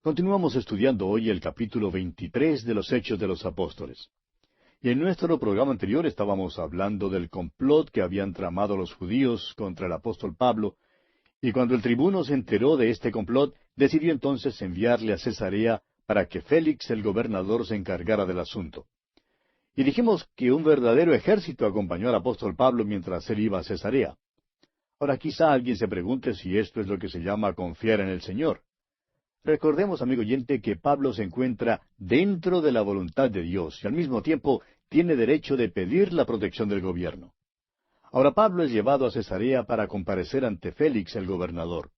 Continuamos estudiando hoy el capítulo 23 de los Hechos de los Apóstoles. Y en nuestro programa anterior estábamos hablando del complot que habían tramado los judíos contra el apóstol Pablo, y cuando el tribuno se enteró de este complot, decidió entonces enviarle a Cesarea para que Félix el gobernador se encargara del asunto. Y dijimos que un verdadero ejército acompañó al apóstol Pablo mientras él iba a Cesarea. Ahora quizá alguien se pregunte si esto es lo que se llama confiar en el Señor. Recordemos, amigo oyente, que Pablo se encuentra dentro de la voluntad de Dios y al mismo tiempo tiene derecho de pedir la protección del gobierno. Ahora Pablo es llevado a Cesarea para comparecer ante Félix el gobernador.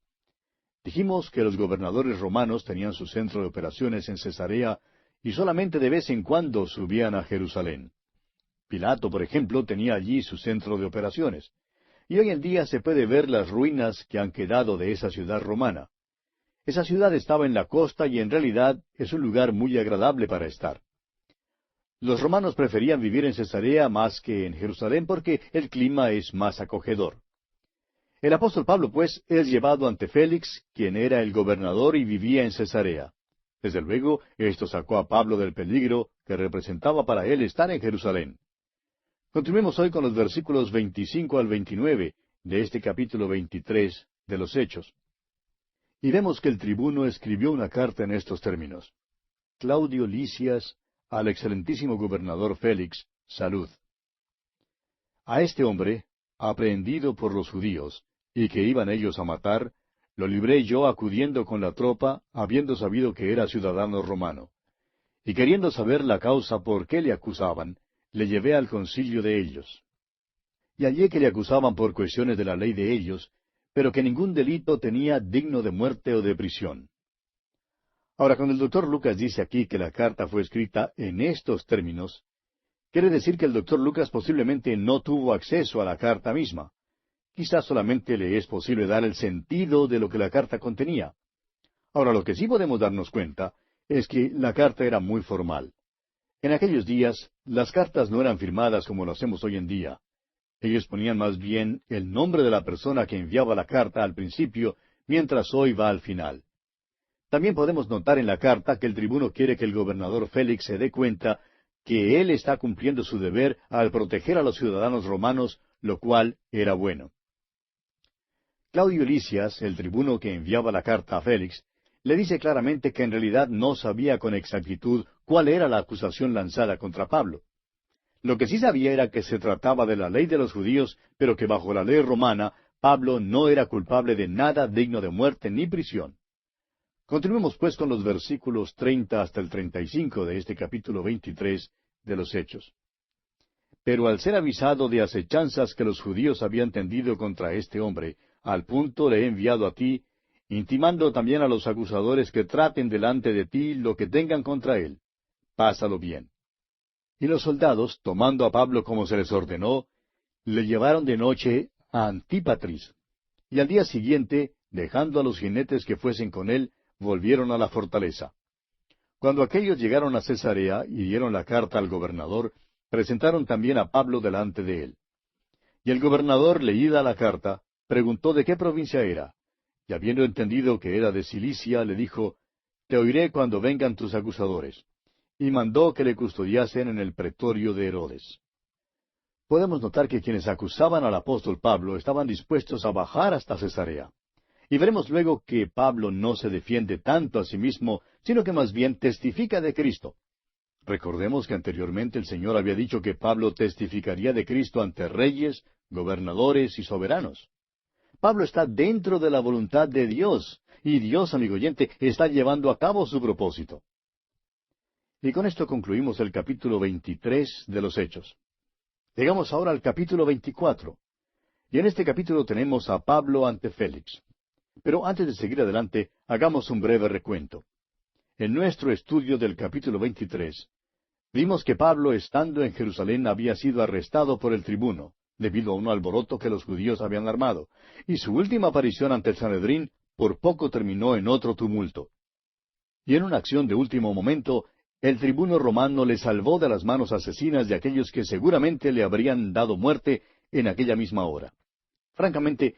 Dijimos que los gobernadores romanos tenían su centro de operaciones en Cesarea y solamente de vez en cuando subían a Jerusalén. Pilato, por ejemplo, tenía allí su centro de operaciones. Y hoy en día se puede ver las ruinas que han quedado de esa ciudad romana. Esa ciudad estaba en la costa y en realidad es un lugar muy agradable para estar. Los romanos preferían vivir en Cesarea más que en Jerusalén porque el clima es más acogedor. El apóstol Pablo, pues, es llevado ante Félix, quien era el gobernador y vivía en Cesarea. Desde luego, esto sacó a Pablo del peligro que representaba para él estar en Jerusalén. Continuemos hoy con los versículos 25 al 29 de este capítulo 23 de los Hechos. Y vemos que el tribuno escribió una carta en estos términos. Claudio Lisias, al excelentísimo gobernador Félix, salud. A este hombre, aprehendido por los judíos, y que iban ellos a matar, lo libré yo acudiendo con la tropa, habiendo sabido que era ciudadano romano. Y queriendo saber la causa por qué le acusaban, le llevé al concilio de ellos. Y hallé que le acusaban por cuestiones de la ley de ellos, pero que ningún delito tenía digno de muerte o de prisión. Ahora, cuando el doctor Lucas dice aquí que la carta fue escrita en estos términos, quiere decir que el doctor Lucas posiblemente no tuvo acceso a la carta misma. Quizás solamente le es posible dar el sentido de lo que la carta contenía. Ahora, lo que sí podemos darnos cuenta es que la carta era muy formal. En aquellos días, las cartas no eran firmadas como lo hacemos hoy en día. Ellos ponían más bien el nombre de la persona que enviaba la carta al principio, mientras hoy va al final. También podemos notar en la carta que el tribuno quiere que el gobernador Félix se dé cuenta que él está cumpliendo su deber al proteger a los ciudadanos romanos, lo cual era bueno. Claudio Lisias, el tribuno que enviaba la carta a Félix, le dice claramente que en realidad no sabía con exactitud cuál era la acusación lanzada contra Pablo. Lo que sí sabía era que se trataba de la ley de los judíos, pero que bajo la ley romana, Pablo no era culpable de nada digno de muerte ni prisión. Continuemos pues con los versículos 30 hasta el 35 de este capítulo 23 de los Hechos. Pero al ser avisado de acechanzas que los judíos habían tendido contra este hombre, al punto le he enviado a ti, intimando también a los acusadores que traten delante de ti lo que tengan contra él. Pásalo bien. Y los soldados, tomando a Pablo como se les ordenó, le llevaron de noche a Antípatris. Y al día siguiente, dejando a los jinetes que fuesen con él, volvieron a la fortaleza. Cuando aquellos llegaron a Cesarea y dieron la carta al gobernador, presentaron también a Pablo delante de él. Y el gobernador, leída la carta, preguntó de qué provincia era. Y habiendo entendido que era de Cilicia, le dijo, Te oiré cuando vengan tus acusadores. Y mandó que le custodiasen en el pretorio de Herodes. Podemos notar que quienes acusaban al apóstol Pablo estaban dispuestos a bajar hasta Cesarea. Y veremos luego que Pablo no se defiende tanto a sí mismo, sino que más bien testifica de Cristo. Recordemos que anteriormente el Señor había dicho que Pablo testificaría de Cristo ante reyes, gobernadores y soberanos. Pablo está dentro de la voluntad de Dios, y Dios, amigo oyente, está llevando a cabo su propósito. Y con esto concluimos el capítulo 23 de los Hechos. Llegamos ahora al capítulo 24. Y en este capítulo tenemos a Pablo ante Félix. Pero antes de seguir adelante, hagamos un breve recuento. En nuestro estudio del capítulo 23, vimos que Pablo, estando en Jerusalén, había sido arrestado por el tribuno, debido a un alboroto que los judíos habían armado, y su última aparición ante el Sanedrín por poco terminó en otro tumulto. Y en una acción de último momento, el tribuno romano le salvó de las manos asesinas de aquellos que seguramente le habrían dado muerte en aquella misma hora. Francamente,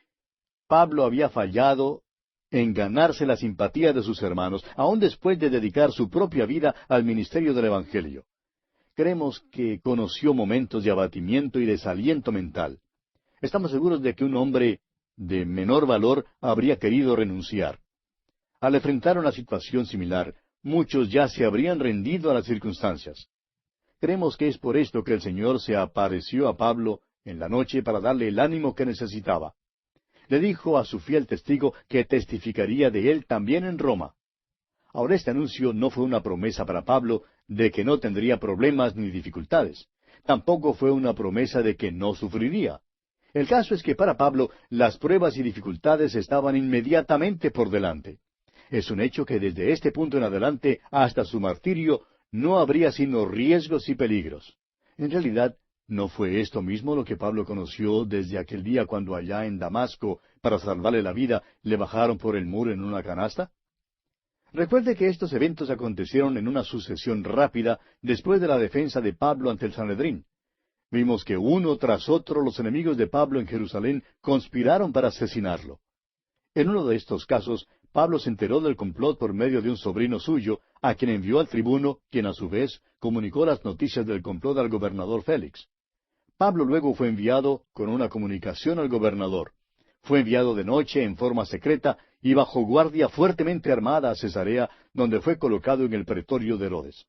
Pablo había fallado en ganarse la simpatía de sus hermanos, aun después de dedicar su propia vida al ministerio del Evangelio. Creemos que conoció momentos de abatimiento y desaliento mental. Estamos seguros de que un hombre de menor valor habría querido renunciar. Al enfrentar una situación similar, muchos ya se habrían rendido a las circunstancias. Creemos que es por esto que el Señor se apareció a Pablo en la noche para darle el ánimo que necesitaba. Le dijo a su fiel testigo que testificaría de él también en Roma. Ahora, este anuncio no fue una promesa para Pablo de que no tendría problemas ni dificultades. Tampoco fue una promesa de que no sufriría. El caso es que para Pablo las pruebas y dificultades estaban inmediatamente por delante. Es un hecho que desde este punto en adelante hasta su martirio no habría sino riesgos y peligros. En realidad, ¿no fue esto mismo lo que Pablo conoció desde aquel día cuando allá en Damasco, para salvarle la vida, le bajaron por el muro en una canasta? Recuerde que estos eventos acontecieron en una sucesión rápida después de la defensa de Pablo ante el Sanedrín. Vimos que uno tras otro los enemigos de Pablo en Jerusalén conspiraron para asesinarlo. En uno de estos casos, Pablo se enteró del complot por medio de un sobrino suyo, a quien envió al tribuno, quien a su vez comunicó las noticias del complot al gobernador Félix. Pablo luego fue enviado con una comunicación al gobernador. Fue enviado de noche en forma secreta y bajo guardia fuertemente armada a Cesarea, donde fue colocado en el pretorio de Herodes.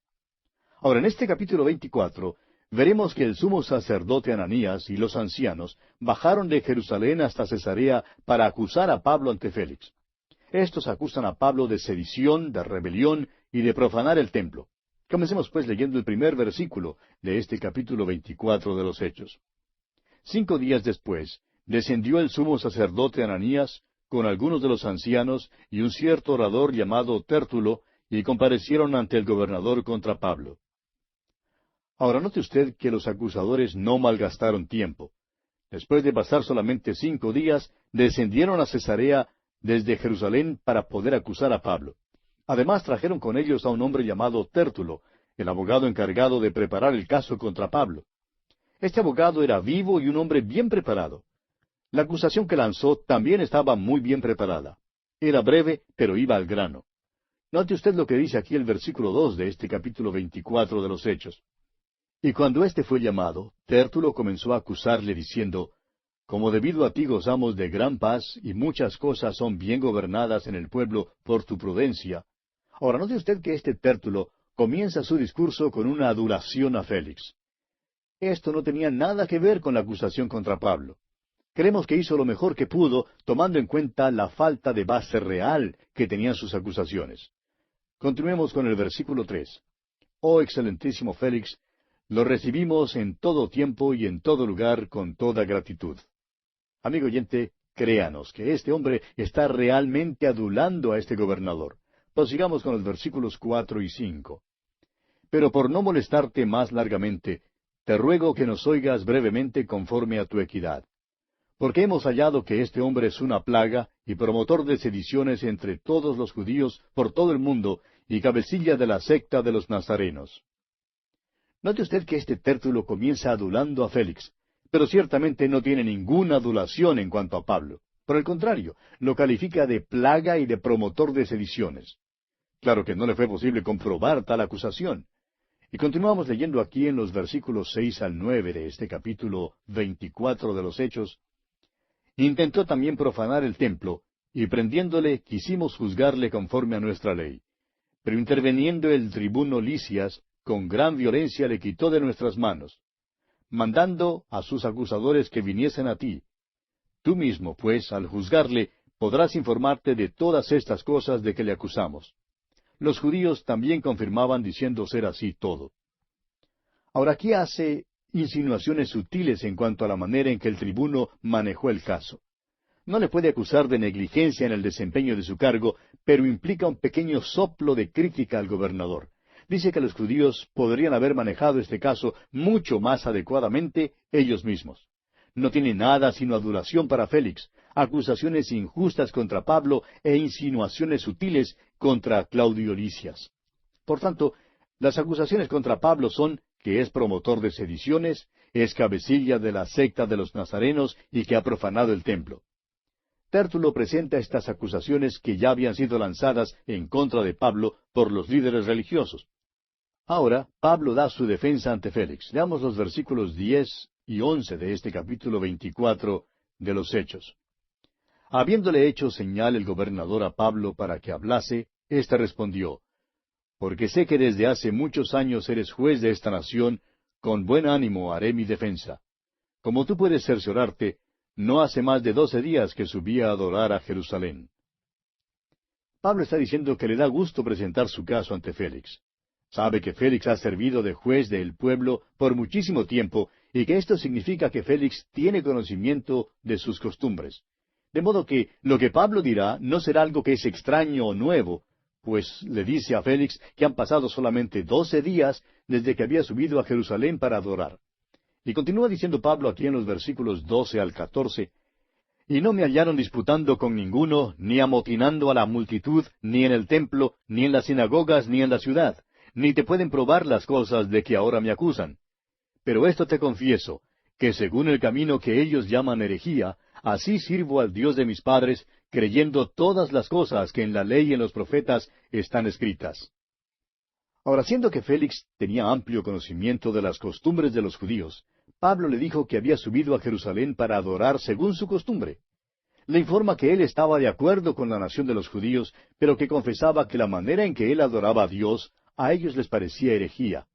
Ahora, en este capítulo 24, veremos que el sumo sacerdote Ananías y los ancianos bajaron de Jerusalén hasta Cesarea para acusar a Pablo ante Félix. Estos acusan a Pablo de sedición, de rebelión y de profanar el templo. Comencemos pues leyendo el primer versículo de este capítulo 24 de los Hechos. 5 días después, descendió el sumo sacerdote Ananías con algunos de los ancianos y un cierto orador llamado Tértulo, y comparecieron ante el gobernador contra Pablo. Ahora note usted que los acusadores no malgastaron tiempo. Después de pasar solamente 5 días, descendieron a Cesarea desde Jerusalén para poder acusar a Pablo. Además trajeron con ellos a un hombre llamado Tértulo, el abogado encargado de preparar el caso contra Pablo. Este abogado era vivo y un hombre bien preparado. La acusación que lanzó también estaba muy bien preparada. Era breve, pero iba al grano. Note usted lo que dice aquí el versículo 2 de este capítulo 24 de los Hechos. Y cuando éste fue llamado, Tértulo comenzó a acusarle diciendo, como debido a ti gozamos de gran paz y muchas cosas son bien gobernadas en el pueblo por tu prudencia. Ahora note usted que este Tértulo comienza su discurso con una adulación a Félix. Esto no tenía nada que ver con la acusación contra Pablo. Creemos que hizo lo mejor que pudo, tomando en cuenta la falta de base real que tenían sus acusaciones. Continuemos con el versículo 3. Oh excelentísimo Félix, lo recibimos en todo tiempo y en todo lugar con toda gratitud. Amigo oyente, créanos que este hombre está realmente adulando a este gobernador. Prosigamos con los versículos 4 y 5. Pero por no molestarte más largamente, te ruego que nos oigas brevemente conforme a tu equidad. Porque hemos hallado que este hombre es una plaga y promotor de sediciones entre todos los judíos por todo el mundo y cabecilla de la secta de los nazarenos. Note usted que este Tértulo comienza adulando a Félix, pero ciertamente no tiene ninguna adulación en cuanto a Pablo. Por el contrario, lo califica de plaga y de promotor de sediciones. Claro que no le fue posible comprobar tal acusación. Y continuamos leyendo aquí en los versículos 6 al 9 de este capítulo 24 de los Hechos. Intentó también profanar el templo, y prendiéndole quisimos juzgarle conforme a nuestra ley. Pero interveniendo el tribuno Lisias, con gran violencia le quitó de nuestras manos, mandando a sus acusadores que viniesen a ti. Tú mismo, pues, al juzgarle, podrás informarte de todas estas cosas de que le acusamos. Los judíos también confirmaban diciendo ser así todo. Ahora aquí hace insinuaciones sutiles en cuanto a la manera en que el tribuno manejó el caso. No le puede acusar de negligencia en el desempeño de su cargo, pero implica un pequeño soplo de crítica al gobernador. Dice que los judíos podrían haber manejado este caso mucho más adecuadamente ellos mismos. No tiene nada sino adulación para Félix, acusaciones injustas contra Pablo e insinuaciones sutiles contra Claudio Lisias. Por tanto, las acusaciones contra Pablo son que es promotor de sediciones, es cabecilla de la secta de los nazarenos y que ha profanado el templo. Tértulo presenta estas acusaciones que ya habían sido lanzadas en contra de Pablo por los líderes religiosos. Ahora, Pablo da su defensa ante Félix. Leamos los versículos 10 y 11 de este capítulo 24 de los Hechos. Habiéndole hecho señal el gobernador a Pablo para que hablase, éste respondió: Porque sé que desde hace muchos años eres juez de esta nación, con buen ánimo haré mi defensa. Como tú puedes cerciorarte, no hace más de 12 días que subí a adorar a Jerusalén. Pablo está diciendo que le da gusto presentar su caso ante Félix. Sabe que Félix ha servido de juez del pueblo por muchísimo tiempo y que esto significa que Félix tiene conocimiento de sus costumbres. De modo que lo que Pablo dirá no será algo que es extraño o nuevo, pues le dice a Félix que han pasado solamente 12 días desde que había subido a Jerusalén para adorar. Y continúa diciendo Pablo aquí en los versículos 12 al 14, Y no me hallaron disputando con ninguno, ni amotinando a la multitud, ni en el templo, ni en las sinagogas, ni en la ciudad, ni te pueden probar las cosas de que ahora me acusan. Pero esto te confieso, que según el camino que ellos llaman herejía, así sirvo al Dios de mis padres, creyendo todas las cosas que en la ley y en los profetas están escritas. Ahora, siendo que Félix tenía amplio conocimiento de las costumbres de los judíos, Pablo le dijo que había subido a Jerusalén para adorar según su costumbre. Le informa que él estaba de acuerdo con la nación de los judíos, pero que confesaba que la manera en que él adoraba a Dios a ellos les parecía herejía.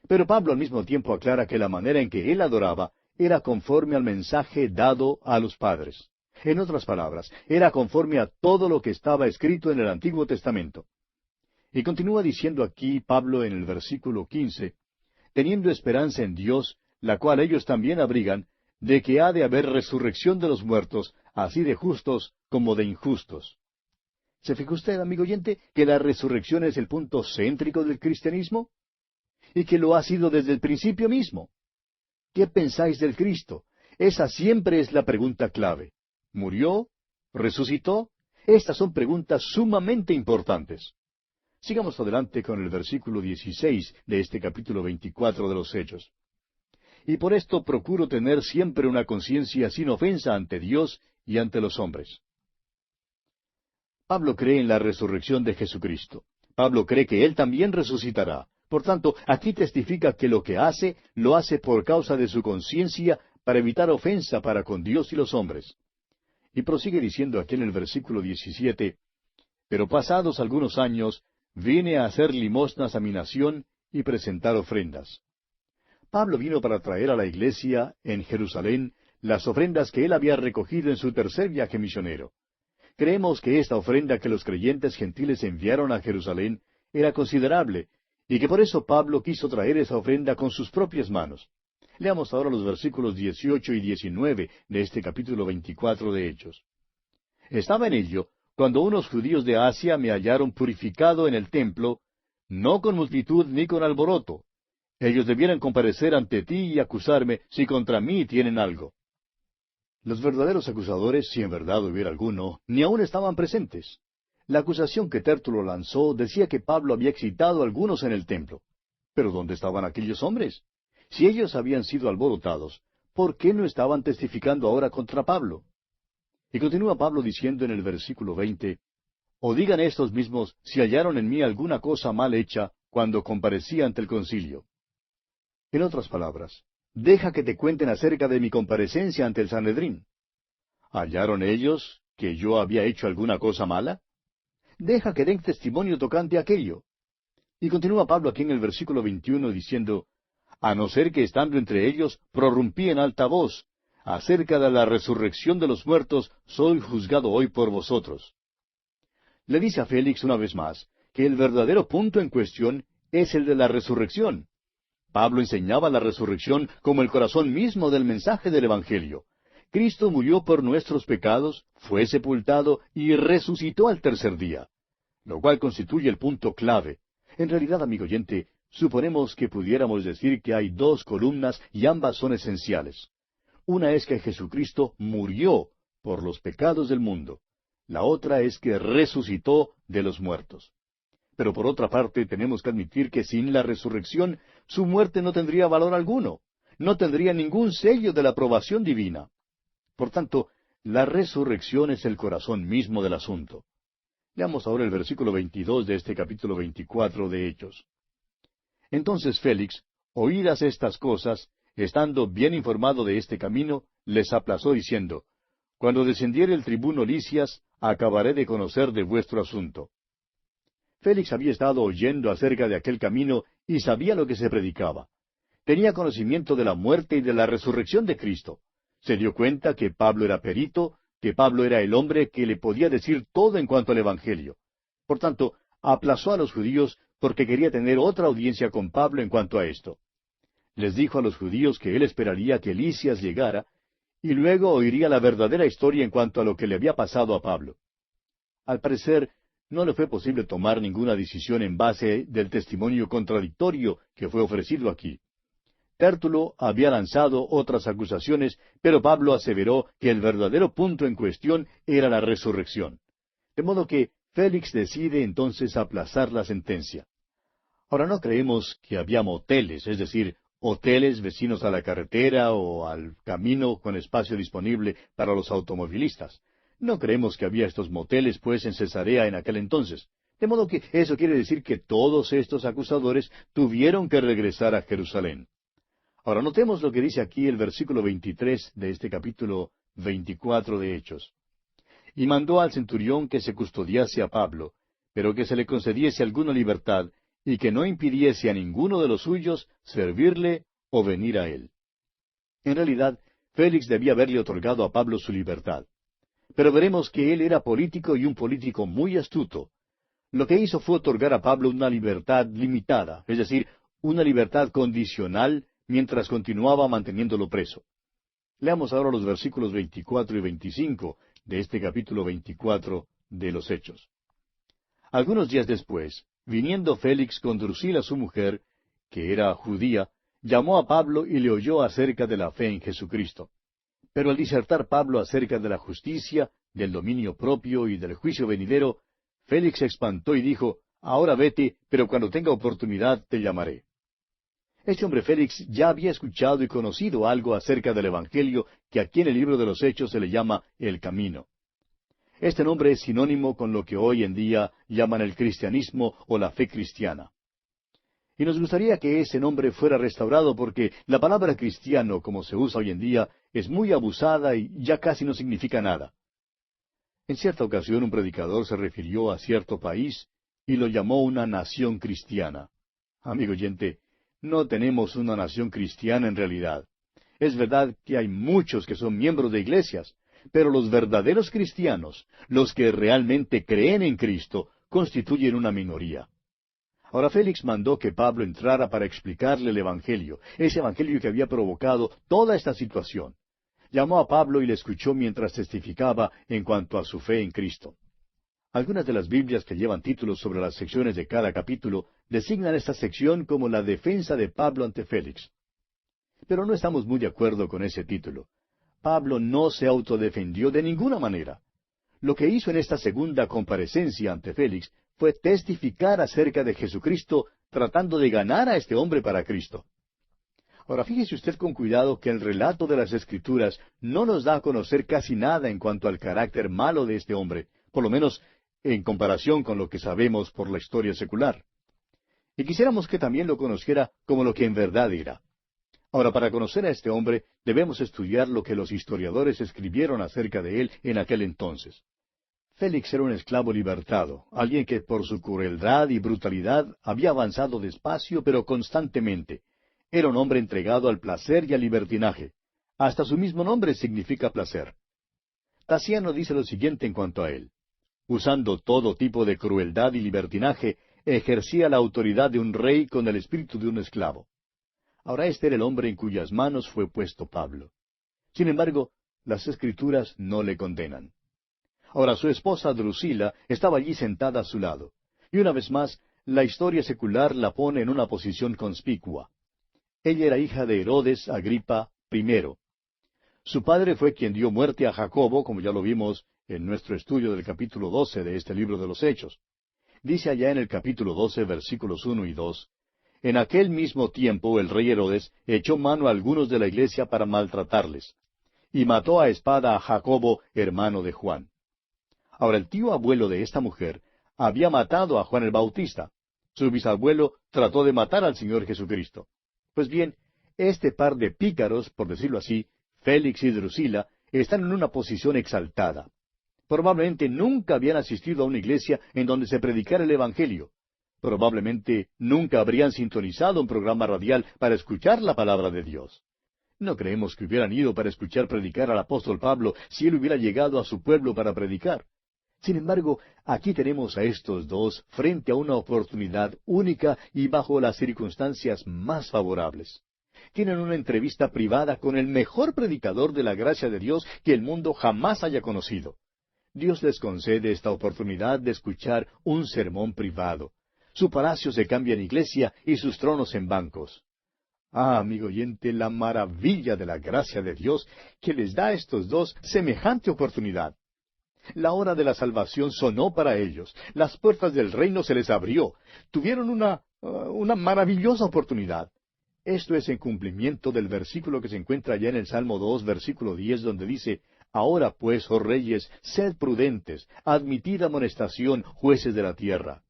Pero Pablo al mismo tiempo aclara que la manera en que él adoraba era conforme al mensaje dado a los padres. En otras palabras, era conforme a todo lo que estaba escrito en el Antiguo Testamento. Y continúa diciendo aquí Pablo en el versículo 15, teniendo esperanza en Dios, la cual ellos también abrigan, de que ha de haber resurrección de los muertos, así de justos como de injustos. ¿Se fija usted, amigo oyente, que la resurrección es el punto céntrico del cristianismo? Y que lo ha sido desde el principio mismo. ¿Qué pensáis del Cristo? Esa siempre es la pregunta clave. ¿Murió? ¿Resucitó? Estas son preguntas sumamente importantes. Sigamos adelante con el versículo 16 de este capítulo 24 de los Hechos. Y por esto procuro tener siempre una conciencia sin ofensa ante Dios y ante los hombres. Pablo cree en la resurrección de Jesucristo. Pablo cree que Él también resucitará. Por tanto, aquí testifica que lo que hace, lo hace por causa de su conciencia para evitar ofensa para con Dios y los hombres. Y prosigue diciendo aquí en el versículo 17, Pero pasados algunos años, vine a hacer limosnas a mi nación y presentar ofrendas. Pablo vino para traer a la iglesia en Jerusalén las ofrendas que él había recogido en su tercer viaje misionero. Creemos que esta ofrenda que los creyentes gentiles enviaron a Jerusalén era considerable, y que por eso Pablo quiso traer esa ofrenda con sus propias manos. Leamos ahora los versículos 18 y 19 de este capítulo 24 de Hechos. Estaba en ello cuando unos judíos de Asia me hallaron purificado en el templo, no con multitud ni con alboroto. Ellos debieran comparecer ante ti y acusarme si contra mí tienen algo. Los verdaderos acusadores, si en verdad hubiera alguno, ni aún estaban presentes. La acusación que Tértulo lanzó decía que Pablo había excitado a algunos en el templo. Pero ¿dónde estaban aquellos hombres? Si ellos habían sido alborotados, ¿por qué no estaban testificando ahora contra Pablo? Y continúa Pablo diciendo en el versículo 20, O digan estos mismos si hallaron en mí alguna cosa mal hecha cuando comparecí ante el concilio. En otras palabras, deja que te cuenten acerca de mi comparecencia ante el Sanedrín. ¿Hallaron ellos que yo había hecho alguna cosa mala? Deja que den testimonio tocante a aquello. Y continúa Pablo aquí en el versículo 21 diciendo, A no ser que estando entre ellos prorrumpí en alta voz, acerca de la resurrección de los muertos soy juzgado hoy por vosotros. Le dice a Félix una vez más que el verdadero punto en cuestión es el de la resurrección. Pablo enseñaba la resurrección como el corazón mismo del mensaje del Evangelio. Cristo murió por nuestros pecados, fue sepultado y resucitó al tercer día, lo cual constituye el punto clave. En realidad, amigo oyente, suponemos que pudiéramos decir que hay dos columnas y ambas son esenciales. Una es que Jesucristo murió por los pecados del mundo. La otra es que resucitó de los muertos. Pero por otra parte tenemos que admitir que sin la resurrección su muerte no tendría valor alguno, no tendría ningún sello de la aprobación divina. Por tanto, La resurrección es el corazón mismo del asunto. Leamos ahora el versículo 22 de este capítulo 24 de Hechos. Entonces Félix, oídas estas cosas, estando bien informado de este camino, les aplazó diciendo, Cuando descendiere el tribuno Lisias, acabaré de conocer de vuestro asunto. Félix había estado oyendo acerca de aquel camino y sabía lo que se predicaba. Tenía conocimiento de la muerte y de la resurrección de Cristo. Se dio cuenta que Pablo era perito, que Pablo era el hombre que le podía decir todo en cuanto al Evangelio. Por tanto, aplazó a los judíos porque quería tener otra audiencia con Pablo en cuanto a esto. Les dijo a los judíos que él esperaría que Lisias llegara, y luego oiría la verdadera historia en cuanto a lo que le había pasado a Pablo. Al parecer, no le fue posible tomar ninguna decisión en base del testimonio contradictorio que fue ofrecido aquí. Tértulo había lanzado otras acusaciones, pero Pablo aseveró que el verdadero punto en cuestión era la resurrección. De modo que Félix decide entonces aplazar la sentencia. Ahora no creemos que había moteles, es decir, hoteles vecinos a la carretera o al camino con espacio disponible para los automovilistas. No creemos que había estos moteles, pues, en Cesarea en aquel entonces. De modo que eso quiere decir que todos estos acusadores tuvieron que regresar a Jerusalén. Ahora notemos lo que dice aquí el versículo 23 de este capítulo 24 de Hechos. Y mandó al centurión que se custodiase a Pablo, pero que se le concediese alguna libertad, y que no impidiese a ninguno de los suyos servirle o venir a él. En realidad, Félix debía haberle otorgado a Pablo su libertad. Pero veremos que él era político y un político muy astuto. Lo que hizo fue otorgar a Pablo una libertad limitada, es decir, una libertad condicional, mientras continuaba manteniéndolo preso. Leamos ahora los versículos 24 y 25 de este capítulo 24 de los Hechos. Algunos días después, viniendo Félix con Drusila su mujer, que era judía, llamó a Pablo y le oyó acerca de la fe en Jesucristo. Pero al disertar Pablo acerca de la justicia, del dominio propio y del juicio venidero, Félix se espantó y dijo, Ahora vete, pero cuando tenga oportunidad te llamaré. Este hombre Félix ya había escuchado y conocido algo acerca del Evangelio que aquí en el libro de los Hechos se le llama el Camino. Este nombre es sinónimo con lo que hoy en día llaman el cristianismo o la fe cristiana. Y nos gustaría que ese nombre fuera restaurado porque la palabra cristiano, como se usa hoy en día, es muy abusada y ya casi no significa nada. En cierta ocasión un predicador se refirió a cierto país y lo llamó una nación cristiana. Amigo oyente, no tenemos una nación cristiana en realidad. Es verdad que hay muchos que son miembros de iglesias, pero los verdaderos cristianos, los que realmente creen en Cristo, constituyen una minoría. Ahora Félix mandó que Pablo entrara para explicarle el Evangelio, ese Evangelio que había provocado toda esta situación. Llamó a Pablo y le escuchó mientras testificaba en cuanto a su fe en Cristo. Algunas de las Biblias que llevan títulos sobre las secciones de cada capítulo designan esta sección como la defensa de Pablo ante Félix. Pero no estamos muy de acuerdo con ese título. Pablo no se autodefendió de ninguna manera. Lo que hizo en esta segunda comparecencia ante Félix fue testificar acerca de Jesucristo, tratando de ganar a este hombre para Cristo. Ahora fíjese usted con cuidado que el relato de las Escrituras no nos da a conocer casi nada en cuanto al carácter malo de este hombre, por lo menos en comparación con lo que sabemos por la historia secular. Y quisiéramos que también lo conociera como lo que en verdad era. Ahora, para conocer a este hombre, debemos estudiar lo que los historiadores escribieron acerca de él en aquel entonces. Félix era un esclavo libertado, alguien que por su crueldad y brutalidad había avanzado despacio pero constantemente. Era un hombre entregado al placer y al libertinaje. Hasta su mismo nombre significa placer. Tasiano dice lo siguiente en cuanto a él. Usando todo tipo de crueldad y libertinaje, ejercía la autoridad de un rey con el espíritu de un esclavo. Ahora este era el hombre en cuyas manos fue puesto Pablo. Sin embargo, las Escrituras no le condenan. Ahora su esposa Drusila estaba allí sentada a su lado. Y una vez más, la historia secular la pone en una posición conspicua. Ella era hija de Herodes Agripa I. Su padre fue quien dio muerte a Jacobo, como ya lo vimos en nuestro estudio del capítulo 12 de este libro de los Hechos. Dice allá en el capítulo 12, versículos 1 y 2, En aquel mismo tiempo el rey Herodes echó mano a algunos de la iglesia para maltratarles. y mató a espada a Jacobo, hermano de Juan. Ahora, el tío abuelo de esta mujer había matado a Juan el Bautista. Su bisabuelo trató de matar al Señor Jesucristo. Pues bien, este par de pícaros, por decirlo así, Félix y Drusila, están en una posición exaltada. Probablemente nunca habían asistido a una iglesia en donde se predicara el Evangelio. Probablemente nunca habrían sintonizado un programa radial para escuchar la palabra de Dios. No creemos que hubieran ido para escuchar predicar al apóstol Pablo si él hubiera llegado a su pueblo para predicar. Sin embargo, aquí tenemos a estos dos frente a una oportunidad única y bajo las circunstancias más favorables. Tienen una entrevista privada con el mejor predicador de la gracia de Dios que el mundo jamás haya conocido. Dios les concede esta oportunidad de escuchar un sermón privado. Su palacio se cambia en iglesia y sus tronos en bancos. Ah, amigo oyente, la maravilla de la gracia de Dios que les da a estos dos semejante oportunidad. La hora de la salvación sonó para ellos. Las puertas del reino se les abrió. Tuvieron una maravillosa oportunidad. Esto es en cumplimiento del versículo que se encuentra allá en el Salmo 2, versículo 10, donde dice: Ahora pues, oh reyes, sed prudentes, admitid amonestación, jueces de la tierra.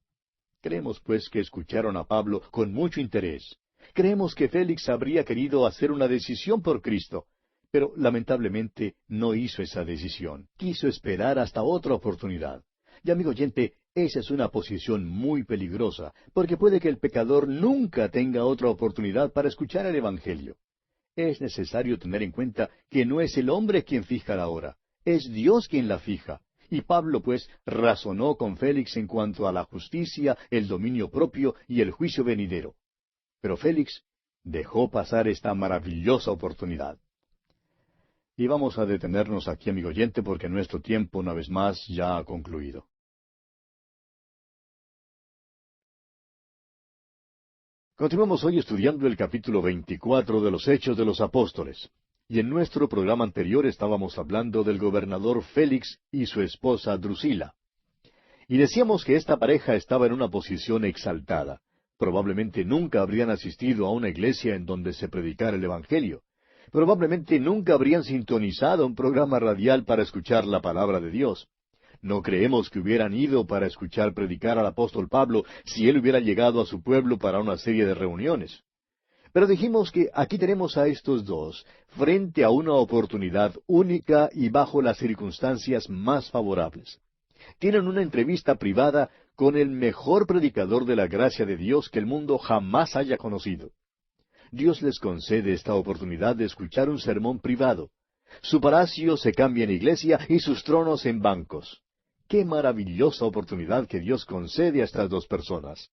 Creemos pues que escucharon a Pablo con mucho interés. Creemos que Félix habría querido hacer una decisión por Cristo, pero lamentablemente no hizo esa decisión. Quiso esperar hasta otra oportunidad. Y amigo oyente, esa es una posición muy peligrosa, porque puede que el pecador nunca tenga otra oportunidad para escuchar el Evangelio. Es necesario tener en cuenta que no es el hombre quien fija la hora, es Dios quien la fija. Y Pablo, pues, razonó con Félix en cuanto a la justicia, el dominio propio y el juicio venidero. Pero Félix dejó pasar esta maravillosa oportunidad. Y vamos a detenernos aquí, amigo oyente, porque nuestro tiempo, una vez más, ya ha concluido. Continuamos hoy estudiando el capítulo 24 de los Hechos de los Apóstoles. Y en nuestro programa anterior estábamos hablando del gobernador Félix y su esposa Drusila. Y decíamos que esta pareja estaba en una posición exaltada. Probablemente nunca habrían asistido a una iglesia en donde se predicara el Evangelio. Probablemente nunca habrían sintonizado un programa radial para escuchar la palabra de Dios. No creemos que hubieran ido para escuchar predicar al apóstol Pablo si él hubiera llegado a su pueblo para una serie de reuniones. Pero dijimos que aquí tenemos a estos dos frente a una oportunidad única y bajo las circunstancias más favorables. Tienen una entrevista privada con el mejor predicador de la gracia de Dios que el mundo jamás haya conocido. Dios les concede esta oportunidad de escuchar un sermón privado. Su palacio se cambia en iglesia y sus tronos en bancos. ¡Qué maravillosa oportunidad que Dios concede a estas dos personas!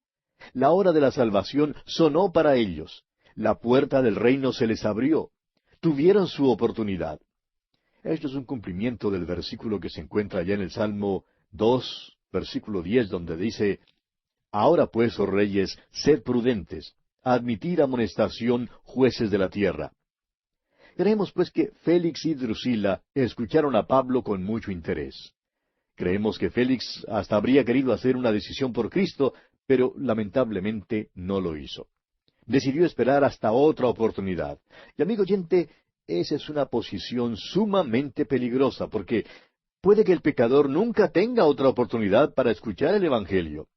La hora de la salvación sonó para ellos. La puerta del reino se les abrió. Tuvieron su oportunidad. Esto es un cumplimiento del versículo que se encuentra allá en el Salmo 2, versículo 10, donde dice: Ahora pues, oh reyes, sed prudentes, admitid amonestación, jueces de la tierra. Creemos pues que Félix y Drusila escucharon a Pablo con mucho interés. Creemos que Félix hasta habría querido hacer una decisión por Cristo, pero lamentablemente no lo hizo. Decidió esperar hasta otra oportunidad. Y amigo oyente, esa es una posición sumamente peligrosa, porque puede que el pecador nunca tenga otra oportunidad para escuchar el Evangelio.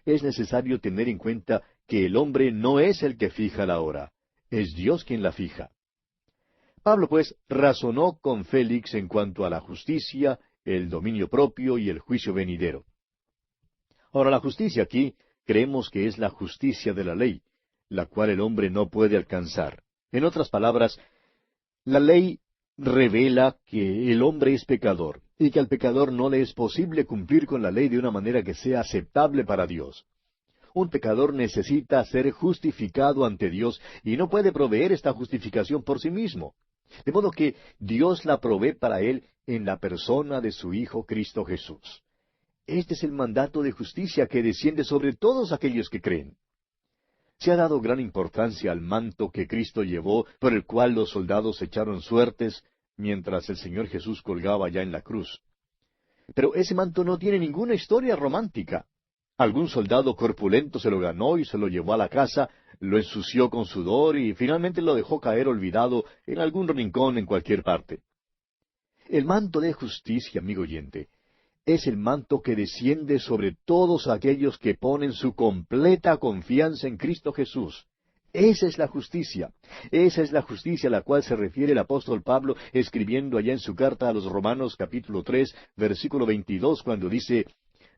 Es necesario tener en cuenta que el hombre no es el que fija la hora, es Dios quien la fija. Pablo, pues, razonó con Félix en cuanto a la justicia, el dominio propio y el juicio venidero. Ahora, la justicia aquí creemos que es la justicia de la ley, la cual el hombre no puede alcanzar. En otras palabras, la ley revela que el hombre es pecador y que al pecador no le es posible cumplir con la ley de una manera que sea aceptable para Dios. Un pecador necesita ser justificado ante Dios y no puede proveer esta justificación por sí mismo. De modo que Dios la provee para él en la persona de su Hijo Cristo Jesús. Este es el mandato de justicia que desciende sobre todos aquellos que creen. Se ha dado gran importancia al manto que Cristo llevó, por el cual los soldados echaron suertes, mientras el Señor Jesús colgaba ya en la cruz. Pero ese manto no tiene ninguna historia romántica. Algún soldado corpulento se lo ganó y se lo llevó a la casa, lo ensució con sudor y finalmente lo dejó caer olvidado en algún rincón en cualquier parte. El manto de justicia, amigo oyente, es el manto que desciende sobre todos aquellos que ponen su completa confianza en Cristo Jesús. Esa es la justicia. Esa es la justicia a la cual se refiere el apóstol Pablo escribiendo allá en su carta a los Romanos capítulo 3, versículo 22, cuando dice,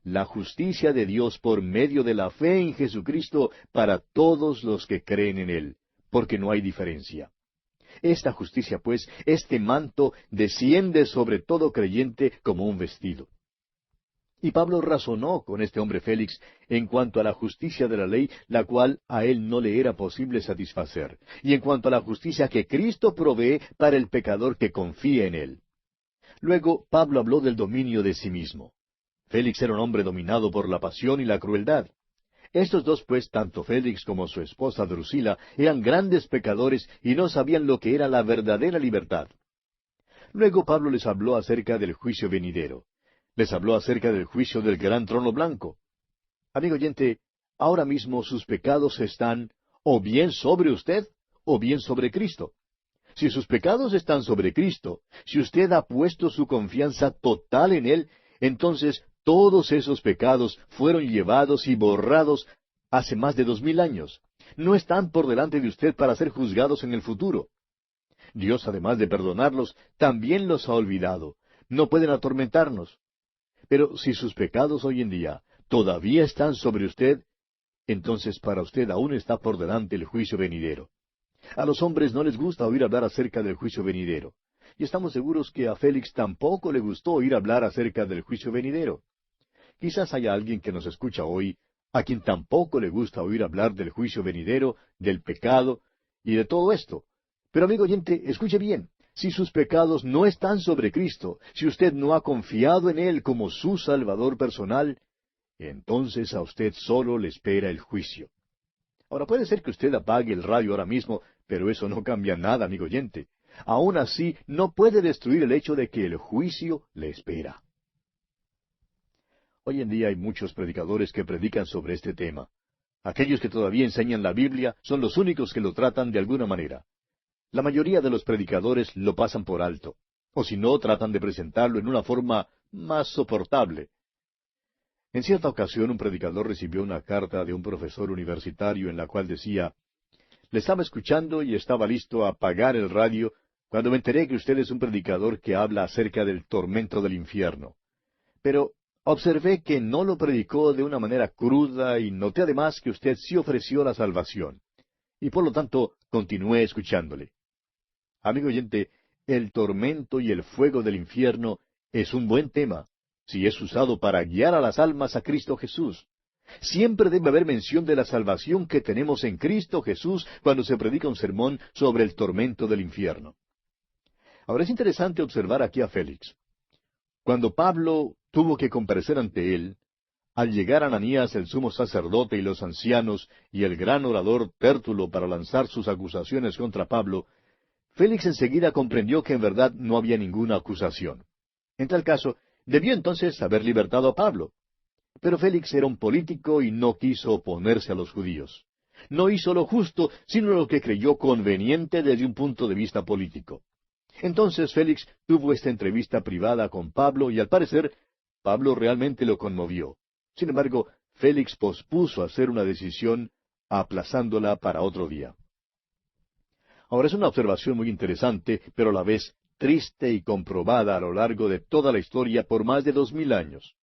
la justicia de Dios por medio de la fe en Jesucristo para todos los que creen en Él, porque no hay diferencia. Esta justicia, pues, este manto desciende sobre todo creyente como un vestido. Y Pablo razonó con este hombre Félix en cuanto a la justicia de la ley, la cual a él no le era posible satisfacer, y en cuanto a la justicia que Cristo provee para el pecador que confíe en él. Luego Pablo habló del dominio de sí mismo. Félix era un hombre dominado por la pasión y la crueldad. Estos dos, pues, tanto Félix como su esposa Drusila, eran grandes pecadores y no sabían lo que era la verdadera libertad. Luego Pablo les habló acerca del juicio venidero. Les habló acerca del juicio del gran trono blanco. Amigo oyente, ahora mismo sus pecados están o bien sobre usted o bien sobre Cristo. Si sus pecados están sobre Cristo, si usted ha puesto su confianza total en Él, entonces todos esos pecados fueron llevados y borrados hace más de 2000 años. No están por delante de usted para ser juzgados en el futuro. Dios, además de perdonarlos, también los ha olvidado. No pueden atormentarnos. Pero si sus pecados hoy en día todavía están sobre usted, entonces para usted aún está por delante el juicio venidero. A los hombres no les gusta oír hablar acerca del juicio venidero. Y estamos seguros que a Félix tampoco le gustó oír hablar acerca del juicio venidero. Quizás haya alguien que nos escucha hoy a quien tampoco le gusta oír hablar del juicio venidero, del pecado y de todo esto. Pero amigo oyente, escuche bien. Si sus pecados no están sobre Cristo, si usted no ha confiado en Él como su Salvador personal, entonces a usted solo le espera el juicio. Ahora puede ser que usted apague el radio ahora mismo, pero eso no cambia nada, amigo oyente. Aún así, no puede destruir el hecho de que el juicio le espera. Hoy en día hay muchos predicadores que predican sobre este tema. Aquellos que todavía enseñan la Biblia son los únicos que lo tratan de alguna manera. La mayoría de los predicadores lo pasan por alto, o si no, tratan de presentarlo en una forma más soportable. En cierta ocasión un predicador recibió una carta de un profesor universitario en la cual decía, le estaba escuchando y estaba listo a apagar el radio cuando me enteré que usted es un predicador que habla acerca del tormento del infierno. Pero observé que no lo predicó de una manera cruda y noté además que usted sí ofreció la salvación. Y por lo tanto continué escuchándole. Amigo oyente, el tormento y el fuego del infierno es un buen tema, si es usado para guiar a las almas a Cristo Jesús. Siempre debe haber mención de la salvación que tenemos en Cristo Jesús cuando se predica un sermón sobre el tormento del infierno. Ahora es interesante observar aquí a Félix. Cuando Pablo tuvo que comparecer ante él, al llegar Ananías el sumo sacerdote y los ancianos y el gran orador Tértulo para lanzar sus acusaciones contra Pablo, Félix enseguida comprendió que en verdad no había ninguna acusación. En tal caso, debió entonces haber libertado a Pablo. Pero Félix era un político y no quiso oponerse a los judíos. No hizo lo justo, sino lo que creyó conveniente desde un punto de vista político. Entonces Félix tuvo esta entrevista privada con Pablo y al parecer Pablo realmente lo conmovió. Sin embargo, Félix pospuso hacer una decisión aplazándola para otro día. Ahora es una observación muy interesante, pero a la vez triste y comprobada a lo largo de toda la historia por más de 2000 años.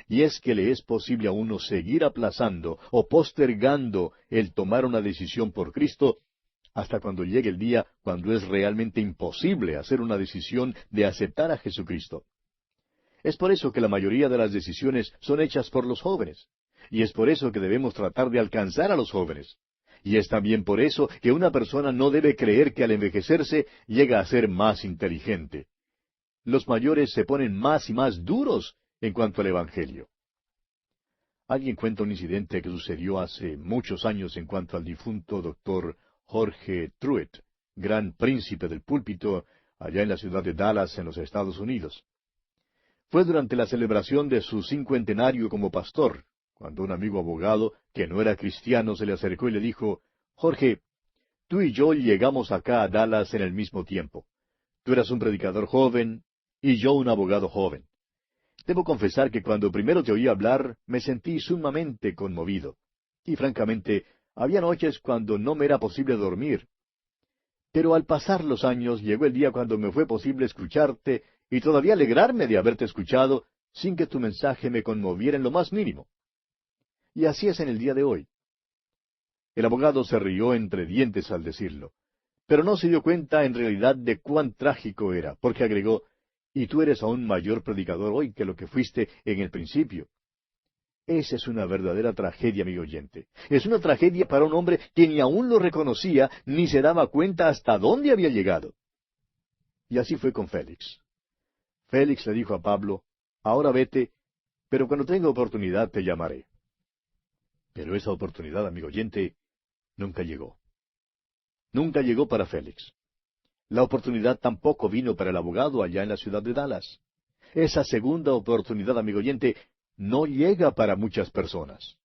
Y es que le es posible a uno seguir aplazando o postergando el tomar una decisión por Cristo hasta cuando llegue el día cuando es realmente imposible hacer una decisión de aceptar a Jesucristo. Es por eso que la mayoría de las decisiones son hechas por los jóvenes. Y es por eso que debemos tratar de alcanzar a los jóvenes. Y es también por eso que una persona no debe creer que al envejecerse llega a ser más inteligente. Los mayores se ponen más y más duros en cuanto al Evangelio. Alguien cuenta un incidente que sucedió hace muchos años en cuanto al difunto doctor Jorge Truett, gran príncipe del púlpito allá en la ciudad de Dallas, en los Estados Unidos. Fue durante la celebración de su 50 como pastor, cuando un amigo abogado, que no era cristiano, se le acercó y le dijo, Jorge, tú y yo llegamos acá a Dallas en el mismo tiempo. Tú eras un predicador joven, y yo un abogado joven. Debo confesar que cuando primero te oí hablar me sentí sumamente conmovido. Y francamente, había noches cuando no me era posible dormir. Pero al pasar los años llegó el día cuando me fue posible escucharte y todavía alegrarme de haberte escuchado sin que tu mensaje me conmoviera en lo más mínimo. Y así es en el día de hoy. El abogado se rió entre dientes al decirlo, pero no se dio cuenta en realidad de cuán trágico era, porque agregó, y tú eres aún mayor predicador hoy que lo que fuiste en el principio. Esa es una verdadera tragedia, amigo oyente. Es una tragedia para un hombre que ni aún lo reconocía, ni se daba cuenta hasta dónde había llegado. Y así fue con Félix. Félix le dijo a Pablo, ahora vete, pero cuando tenga oportunidad te llamaré. Pero esa oportunidad, amigo oyente, nunca llegó. Nunca llegó para Félix. La oportunidad tampoco vino para el abogado allá en la ciudad de Dallas. Esa segunda oportunidad, amigo oyente, no llega para muchas personas.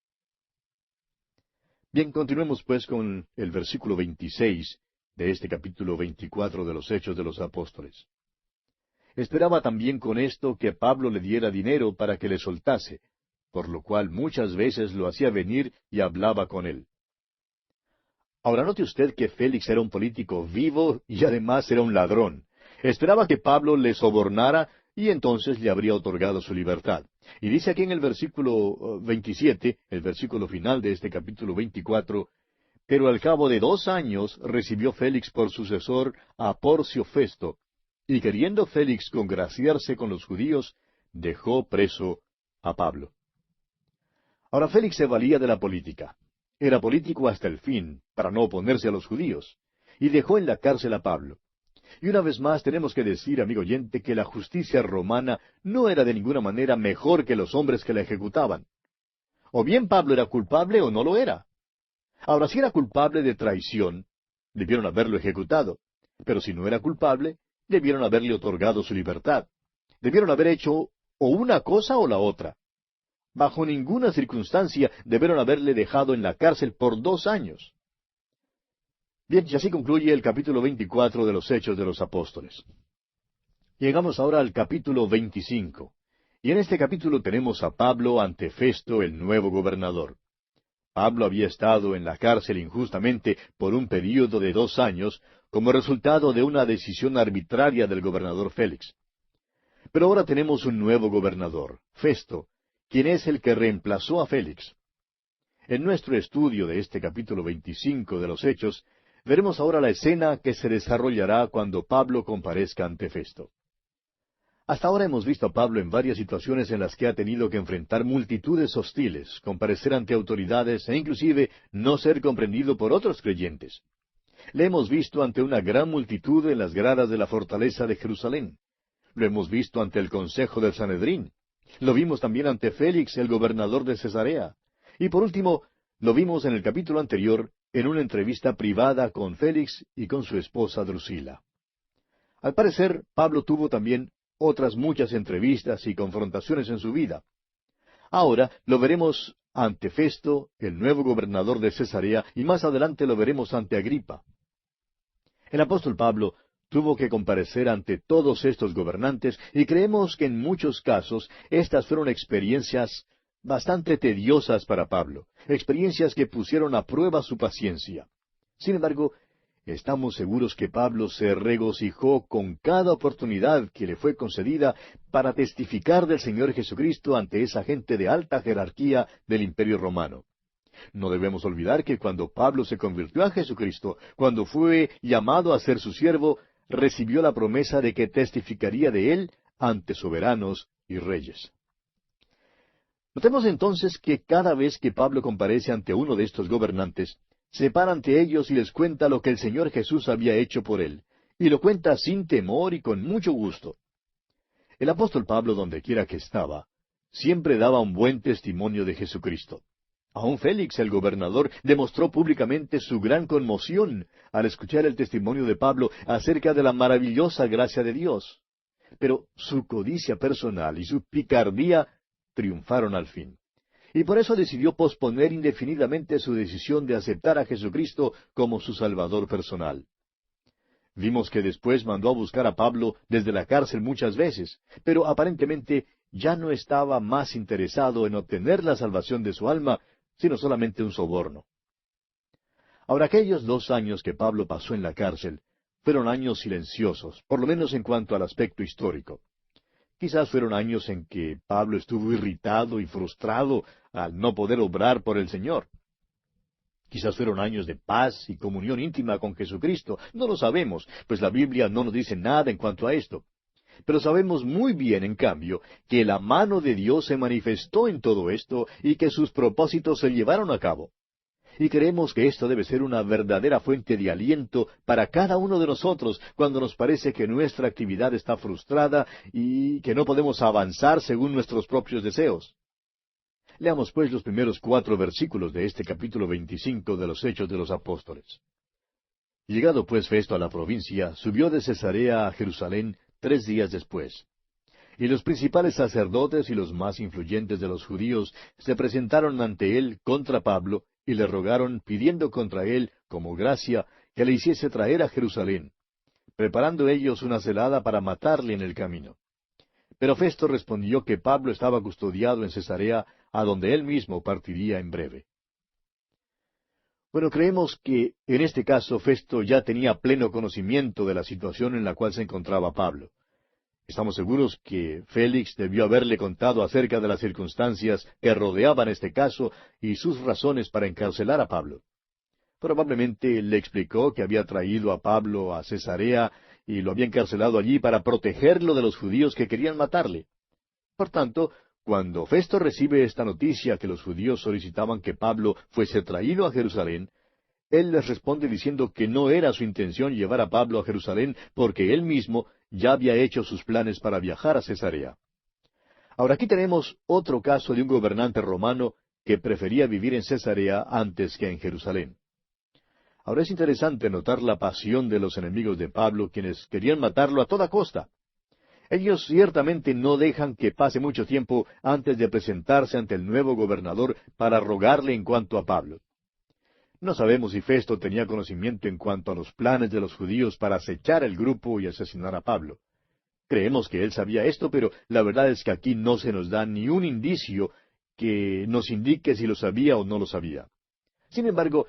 Bien, continuemos pues con el versículo 26 de este capítulo 24 de los Hechos de los Apóstoles. Esperaba también con esto que Pablo le diera dinero para que le soltase, por lo cual muchas veces lo hacía venir y hablaba con él. Ahora note usted que Félix era un político vivo y además era un ladrón. Esperaba que Pablo le sobornara y entonces le habría otorgado su libertad. Y dice aquí en el versículo 27, el versículo final de este capítulo 24, pero al cabo de 2 años recibió Félix por sucesor a Porcio Festo, y queriendo Félix congraciarse con los judíos, dejó preso a Pablo. Ahora Félix se valía de la política. Era político hasta el fin, para no oponerse a los judíos, y dejó en la cárcel a Pablo. Y una vez más tenemos que decir, amigo oyente, que la justicia romana no era de ninguna manera mejor que los hombres que la ejecutaban. O bien Pablo era culpable o no lo era. Ahora, si era culpable de traición, debieron haberlo ejecutado. Pero si no era culpable, debieron haberle otorgado su libertad. Debieron haber hecho o una cosa o la otra. Bajo ninguna circunstancia debieron haberle dejado en la cárcel por 2 años. Bien, y así concluye el capítulo 24 de los Hechos de los Apóstoles. Llegamos ahora al capítulo 25. Y en este capítulo tenemos a Pablo ante Festo, el nuevo gobernador. Pablo había estado en la cárcel injustamente por un período de 2 años como resultado de una decisión arbitraria del gobernador Félix. Pero ahora tenemos un nuevo gobernador, Festo, quien es el que reemplazó a Félix. En nuestro estudio de este capítulo 25 de los Hechos, veremos ahora la escena que se desarrollará cuando Pablo comparezca ante Festo. Hasta ahora hemos visto a Pablo en varias situaciones en las que ha tenido que enfrentar multitudes hostiles, comparecer ante autoridades e inclusive no ser comprendido por otros creyentes. Le hemos visto ante una gran multitud en las gradas de la fortaleza de Jerusalén. Lo hemos visto ante el consejo del Sanedrín. Lo vimos también ante Félix, el gobernador de Cesarea. Y por último, lo vimos en el capítulo anterior en una entrevista privada con Félix y con su esposa Drusila. Al parecer, Pablo tuvo también otras muchas entrevistas y confrontaciones en su vida. Ahora lo veremos ante Festo, el nuevo gobernador de Cesarea, y más adelante lo veremos ante Agripa. El apóstol Pablo tuvo que comparecer ante todos estos gobernantes y creemos que en muchos casos estas fueron experiencias bastante tediosas para Pablo, experiencias que pusieron a prueba su paciencia. Sin embargo, estamos seguros que Pablo se regocijó con cada oportunidad que le fue concedida para testificar del Señor Jesucristo ante esa gente de alta jerarquía del Imperio Romano. No debemos olvidar que cuando Pablo se convirtió a Jesucristo, cuando fue llamado a ser su siervo, recibió la promesa de que testificaría de él ante soberanos y reyes. Notemos entonces que cada vez que Pablo comparece ante uno de estos gobernantes, se para ante ellos y les cuenta lo que el Señor Jesús había hecho por él, y lo cuenta sin temor y con mucho gusto. El apóstol Pablo, donde quiera que estaba, siempre daba un buen testimonio de Jesucristo. Aun Félix, el gobernador, demostró públicamente su gran conmoción al escuchar el testimonio de Pablo acerca de la maravillosa gracia de Dios. Pero su codicia personal y su picardía triunfaron al fin. Y por eso decidió posponer indefinidamente su decisión de aceptar a Jesucristo como su Salvador personal. Vimos que después mandó a buscar a Pablo desde la cárcel muchas veces, pero aparentemente ya no estaba más interesado en obtener la salvación de su alma, sino solamente un soborno. Ahora, aquellos 2 años que Pablo pasó en la cárcel fueron años silenciosos, por lo menos en cuanto al aspecto histórico. Quizás fueron años en que Pablo estuvo irritado y frustrado al no poder obrar por el Señor. Quizás fueron años de paz y comunión íntima con Jesucristo. No lo sabemos, pues la Biblia no nos dice nada en cuanto a esto. Pero sabemos muy bien, en cambio, que la mano de Dios se manifestó en todo esto y que sus propósitos se llevaron a cabo. Y creemos que esto debe ser una verdadera fuente de aliento para cada uno de nosotros cuando nos parece que nuestra actividad está frustrada y que no podemos avanzar según nuestros propios deseos. Leamos pues los primeros 4 versículos de este capítulo 25 de los Hechos de los Apóstoles. Llegado pues Festo a la provincia, subió de Cesarea a Jerusalén 3 días después. Y los principales sacerdotes y los más influyentes de los judíos se presentaron ante él contra Pablo y le rogaron, pidiendo contra él, como gracia, que le hiciese traer a Jerusalén, preparando ellos una celada para matarle en el camino. Pero Festo respondió que Pablo estaba custodiado en Cesarea, a donde él mismo partiría en breve. Bueno, creemos que en este caso Festo ya tenía pleno conocimiento de la situación en la cual se encontraba Pablo. Estamos seguros que Félix debió haberle contado acerca de las circunstancias que rodeaban este caso y sus razones para encarcelar a Pablo. Probablemente le explicó que había traído a Pablo a Cesarea y lo había encarcelado allí para protegerlo de los judíos que querían matarle. Por tanto, cuando Festo recibe esta noticia que los judíos solicitaban que Pablo fuese traído a Jerusalén, él les responde diciendo que no era su intención llevar a Pablo a Jerusalén porque él mismo ya había hecho sus planes para viajar a Cesarea. Ahora aquí tenemos otro caso de un gobernante romano que prefería vivir en Cesarea antes que en Jerusalén. Ahora es interesante notar la pasión de los enemigos de Pablo, quienes querían matarlo a toda costa. Ellos ciertamente no dejan que pase mucho tiempo antes de presentarse ante el nuevo gobernador para rogarle en cuanto a Pablo. No sabemos si Festo tenía conocimiento en cuanto a los planes de los judíos para acechar el grupo y asesinar a Pablo. Creemos que él sabía esto, pero la verdad es que aquí no se nos da ni un indicio que nos indique si lo sabía o no lo sabía. Sin embargo,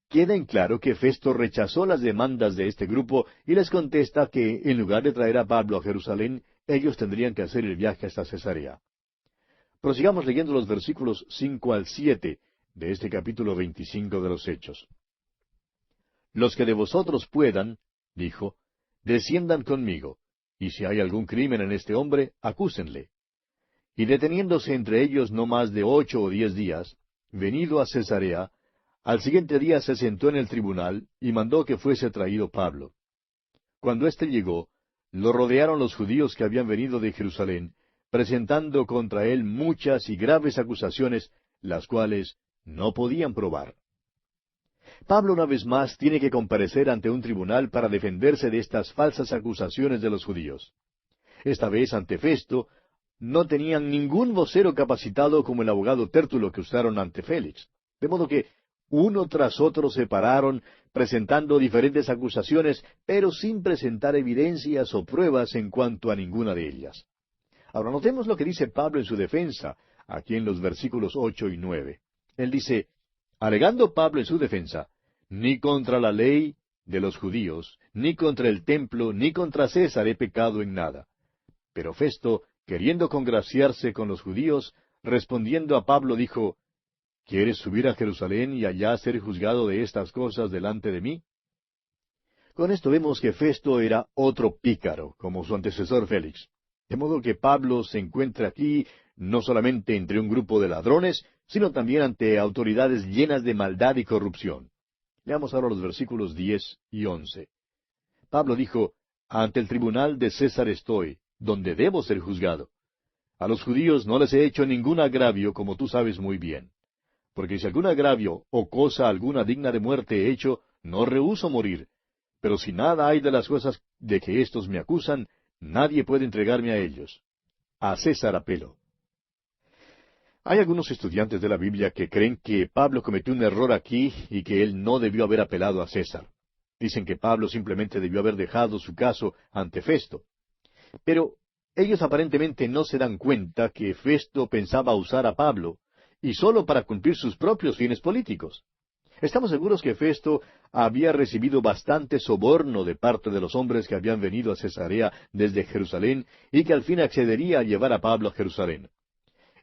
queda en claro que Festo rechazó las demandas de este grupo y les contesta que, en lugar de traer a Pablo a Jerusalén, ellos tendrían que hacer el viaje hasta Cesarea. Prosigamos leyendo los versículos 5 al 7 de este capítulo 25 de los Hechos. Los que de vosotros puedan, dijo, desciendan conmigo, y si hay algún crimen en este hombre, acúsenle. Y deteniéndose entre ellos no más de 8 o 10 días, venido a Cesarea, al siguiente día se sentó en el tribunal y mandó que fuese traído Pablo. Cuando éste llegó, lo rodearon los judíos que habían venido de Jerusalén, presentando contra él muchas y graves acusaciones, las cuales no podían probar. Pablo una vez más tiene que comparecer ante un tribunal para defenderse de estas falsas acusaciones de los judíos. Esta vez ante Festo no tenían ningún vocero capacitado como el abogado Tértulo que usaron ante Félix. De modo que uno tras otro se pararon presentando diferentes acusaciones, pero sin presentar evidencias o pruebas en cuanto a ninguna de ellas. Ahora notemos lo que dice Pablo en su defensa, aquí en los versículos 8 y 9. Él dice, alegando Pablo en su defensa, ni contra la ley de los judíos, ni contra el templo, ni contra César he pecado en nada. Pero Festo, queriendo congraciarse con los judíos, respondiendo a Pablo, dijo, ¿quieres subir a Jerusalén y allá ser juzgado de estas cosas delante de mí? Con esto vemos que Festo era otro pícaro, como su antecesor Félix. De modo que Pablo se encuentra aquí no solamente entre un grupo de ladrones, sino también ante autoridades llenas de maldad y corrupción. Leamos ahora los versículos 10 y 11. Pablo dijo, ante el tribunal de César estoy, donde debo ser juzgado. A los judíos no les he hecho ningún agravio, como tú sabes muy bien. Porque si algún agravio o cosa alguna digna de muerte he hecho, no rehúso morir. Pero si nada hay de las cosas de que éstos me acusan, nadie puede entregarme a ellos. A César apelo. Hay algunos estudiantes de la Biblia que creen que Pablo cometió un error aquí y que él no debió haber apelado a César. Dicen que Pablo simplemente debió haber dejado su caso ante Festo. Pero ellos aparentemente no se dan cuenta que Festo pensaba usar a Pablo, y sólo para cumplir sus propios fines políticos. Estamos seguros que Festo había recibido bastante soborno de parte de los hombres que habían venido a Cesarea desde Jerusalén y que al fin accedería a llevar a Pablo a Jerusalén.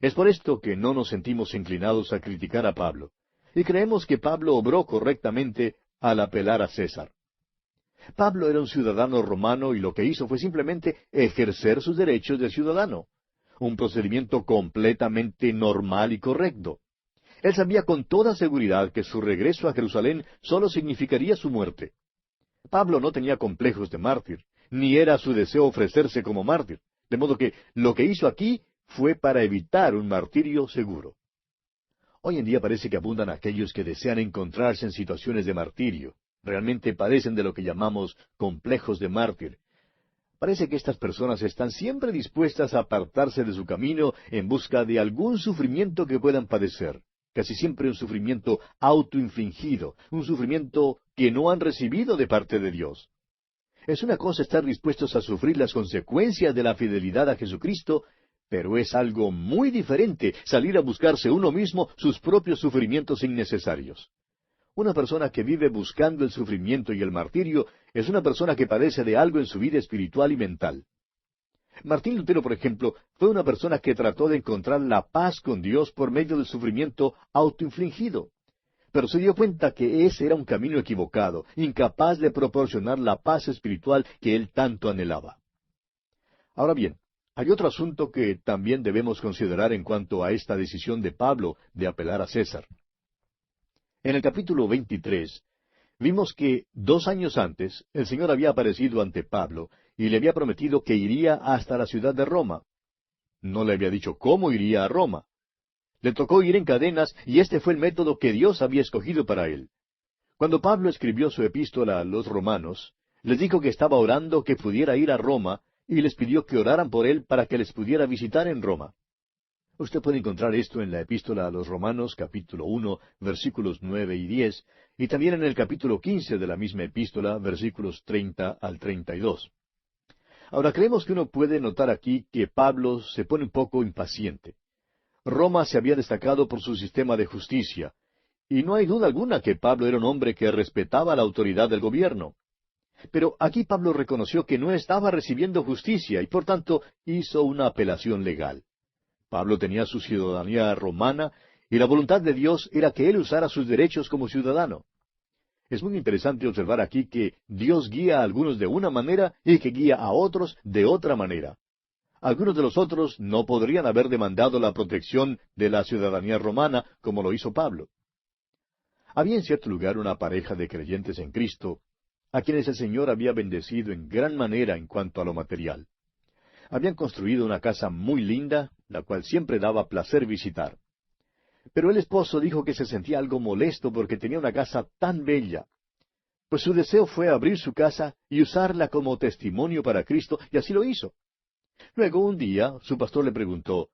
Es por esto que no nos sentimos inclinados a criticar a Pablo, y creemos que Pablo obró correctamente al apelar a César. Pablo era un ciudadano romano y lo que hizo fue simplemente ejercer sus derechos de ciudadano, un procedimiento completamente normal y correcto. Él sabía con toda seguridad que su regreso a Jerusalén solo significaría su muerte. Pablo no tenía complejos de mártir, ni era su deseo ofrecerse como mártir, de modo que lo que hizo aquí fue para evitar un martirio seguro. Hoy en día parece que abundan aquellos que desean encontrarse en situaciones de martirio. Realmente padecen de lo que llamamos complejos de mártir. Parece que estas personas están siempre dispuestas a apartarse de su camino en busca de algún sufrimiento que puedan padecer. Casi siempre un sufrimiento autoinfligido, un sufrimiento que no han recibido de parte de Dios. Es una cosa estar dispuestos a sufrir las consecuencias de la fidelidad a Jesucristo, pero es algo muy diferente salir a buscarse uno mismo sus propios sufrimientos innecesarios. Una persona que vive buscando el sufrimiento y el martirio es una persona que padece de algo en su vida espiritual y mental. Martín Lutero, por ejemplo, fue una persona que trató de encontrar la paz con Dios por medio del sufrimiento autoinfligido. Pero se dio cuenta que ese era un camino equivocado, incapaz de proporcionar la paz espiritual que él tanto anhelaba. Ahora bien, hay otro asunto que también debemos considerar en cuanto a esta decisión de Pablo de apelar a César. En el capítulo 23, vimos que 2 años antes el Señor había aparecido ante Pablo y le había prometido que iría hasta la ciudad de Roma. No le había dicho cómo iría a Roma. Le tocó ir en cadenas y este fue el método que Dios había escogido para él. Cuando Pablo escribió su epístola a los romanos, les dijo que estaba orando que pudiera ir a Roma y les pidió que oraran por él para que les pudiera visitar en Roma. Usted puede encontrar esto en la epístola a los Romanos, capítulo 1, versículos 9 y 10, y también en el capítulo 15 de la misma epístola, versículos 30 al 32. Ahora, creemos que uno puede notar aquí que Pablo se pone un poco impaciente. Roma se había destacado por su sistema de justicia, y no hay duda alguna que Pablo era un hombre que respetaba la autoridad del gobierno. Pero aquí Pablo reconoció que no estaba recibiendo justicia y por tanto hizo una apelación legal. Pablo tenía su ciudadanía romana y la voluntad de Dios era que él usara sus derechos como ciudadano. Es muy interesante observar aquí que Dios guía a algunos de una manera y que guía a otros de otra manera. Algunos de los otros no podrían haber demandado la protección de la ciudadanía romana como lo hizo Pablo. Había en cierto lugar una pareja de creyentes en Cristo, a quienes el Señor había bendecido en gran manera en cuanto a lo material. Habían construido una casa muy linda, la cual siempre daba placer visitar. Pero el esposo dijo que se sentía algo molesto porque tenía una casa tan bella. Pues su deseo fue abrir su casa y usarla como testimonio para Cristo, y así lo hizo. Luego, un día, su pastor le preguntó,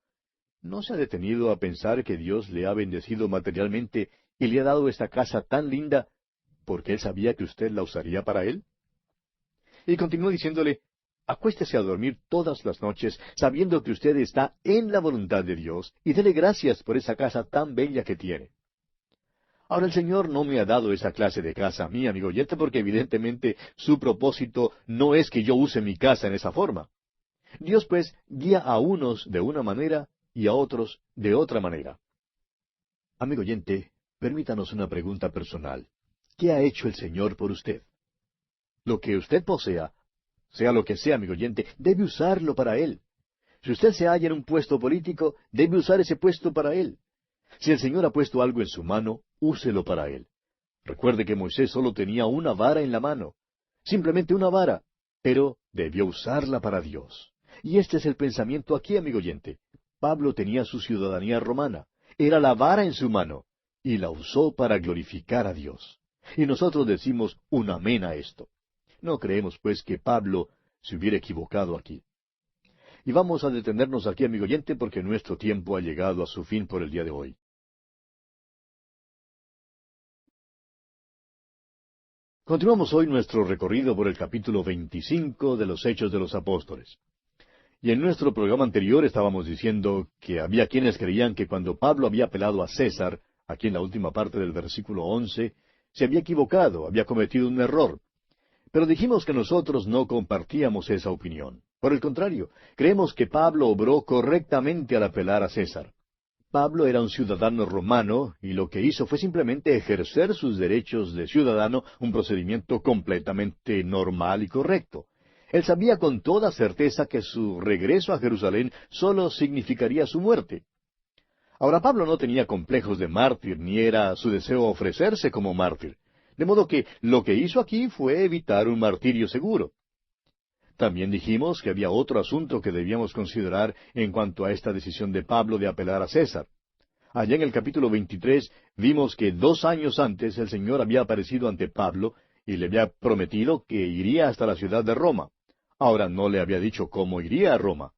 ¿no se ha detenido a pensar que Dios le ha bendecido materialmente y le ha dado esta casa tan linda porque él sabía que usted la usaría para él? Y continuó diciéndole, acuéstese a dormir todas las noches sabiendo que usted está en la voluntad de Dios y dele gracias por esa casa tan bella que tiene. Ahora el Señor no me ha dado esa clase de casa a mí, amigo oyente, porque evidentemente su propósito no es que yo use mi casa en esa forma. Dios pues guía a unos de una manera y a otros de otra manera. Amigo oyente, permítanos una pregunta personal. ¿Qué ha hecho el Señor por usted? Lo que usted posea, sea lo que sea, amigo oyente, debe usarlo para Él. Si usted se halla en un puesto político, debe usar ese puesto para Él. Si el Señor ha puesto algo en su mano, úselo para Él. Recuerde que Moisés solo tenía una vara en la mano, simplemente una vara, pero debió usarla para Dios. Y este es el pensamiento aquí, amigo oyente. Pablo tenía su ciudadanía romana, era la vara en su mano, y la usó para glorificar a Dios. Y nosotros decimos un amén a esto. No creemos, pues, que Pablo se hubiera equivocado aquí. Y vamos a detenernos aquí, amigo oyente, porque nuestro tiempo ha llegado a su fin por el día de hoy. Continuamos hoy nuestro recorrido por el capítulo 25 de los Hechos de los Apóstoles. Y en nuestro programa anterior estábamos diciendo que había quienes creían que cuando Pablo había apelado a César, aquí en la última parte del versículo 11, se había equivocado, había cometido un error. Pero dijimos que nosotros no compartíamos esa opinión. Por el contrario, creemos que Pablo obró correctamente al apelar a César. Pablo era un ciudadano romano y lo que hizo fue simplemente ejercer sus derechos de ciudadano, un procedimiento completamente normal y correcto. Él sabía con toda certeza que su regreso a Jerusalén solo significaría su muerte. Ahora Pablo no tenía complejos de mártir, ni era su deseo ofrecerse como mártir. De modo que lo que hizo aquí fue evitar un martirio seguro. También dijimos que había otro asunto que debíamos considerar en cuanto a esta decisión de Pablo de apelar a César. Allá en el capítulo 23 vimos que 2 años antes el Señor había aparecido ante Pablo y le había prometido que iría hasta la ciudad de Roma. Ahora no le había dicho cómo iría a Roma.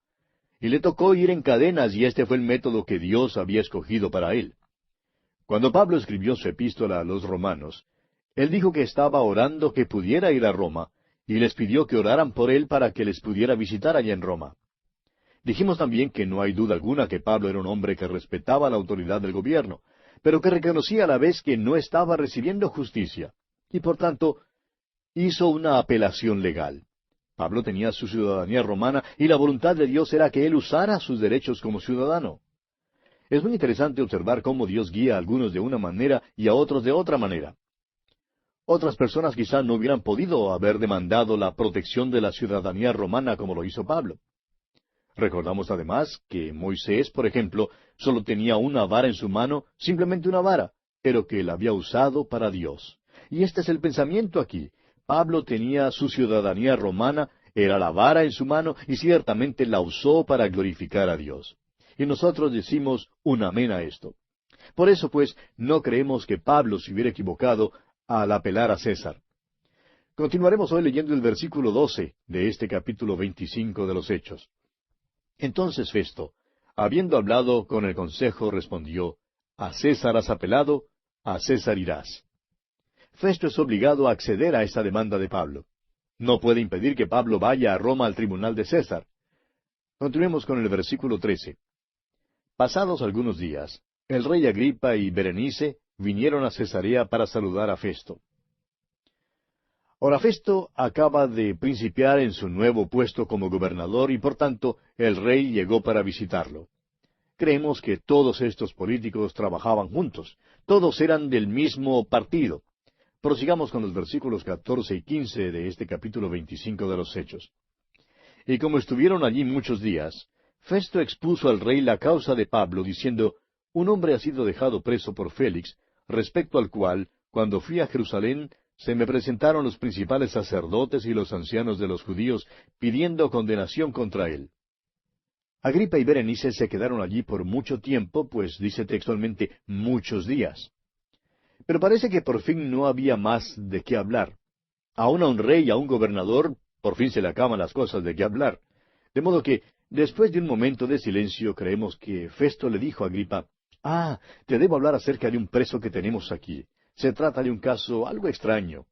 Y le tocó ir en cadenas y este fue el método que Dios había escogido para él. Cuando Pablo escribió su epístola a los romanos, él dijo que estaba orando que pudiera ir a Roma, y les pidió que oraran por él para que les pudiera visitar allá en Roma. Dijimos también que no hay duda alguna que Pablo era un hombre que respetaba la autoridad del gobierno, pero que reconocía a la vez que no estaba recibiendo justicia, y por tanto hizo una apelación legal. Pablo tenía su ciudadanía romana y la voluntad de Dios era que él usara sus derechos como ciudadano. Es muy interesante observar cómo Dios guía a algunos de una manera y a otros de otra manera. Otras personas quizá no hubieran podido haber demandado la protección de la ciudadanía romana como lo hizo Pablo. Recordamos además que Moisés, por ejemplo, solo tenía una vara en su mano, simplemente una vara, pero que la había usado para Dios. Y este es el pensamiento aquí. Pablo tenía su ciudadanía romana, era la vara en su mano, y ciertamente la usó para glorificar a Dios. Y nosotros decimos un amén a esto. Por eso, pues, no creemos que Pablo se hubiera equivocado al apelar a César. Continuaremos hoy leyendo el versículo 12 de este capítulo 25 de los Hechos. Entonces Festo, habiendo hablado con el consejo, respondió, «A César has apelado, a César irás». Festo es obligado a acceder a esta demanda de Pablo. No puede impedir que Pablo vaya a Roma al tribunal de César. Continuemos con el versículo 13. Pasados algunos días, el rey Agripa y Berenice vinieron a Cesarea para saludar a Festo. Ahora Festo acaba de principiar en su nuevo puesto como gobernador y por tanto el rey llegó para visitarlo. Creemos que todos estos políticos trabajaban juntos, todos eran del mismo partido. Prosigamos con los versículos 14 y 15 de este capítulo 25 de los Hechos. Y como estuvieron allí muchos días, Festo expuso al rey la causa de Pablo, diciendo, «Un hombre ha sido dejado preso por Félix, respecto al cual, cuando fui a Jerusalén, se me presentaron los principales sacerdotes y los ancianos de los judíos, pidiendo condenación contra él». Agripa y Berenice se quedaron allí por mucho tiempo, pues dice textualmente, muchos días. Pero parece que por fin no había más de qué hablar. Aún a un rey y a un gobernador, por fin se le acaban las cosas de qué hablar. De modo que, después de un momento de silencio, creemos que Festo le dijo a Agripa, te debo hablar acerca de un preso que tenemos aquí. Se trata de un caso algo extraño.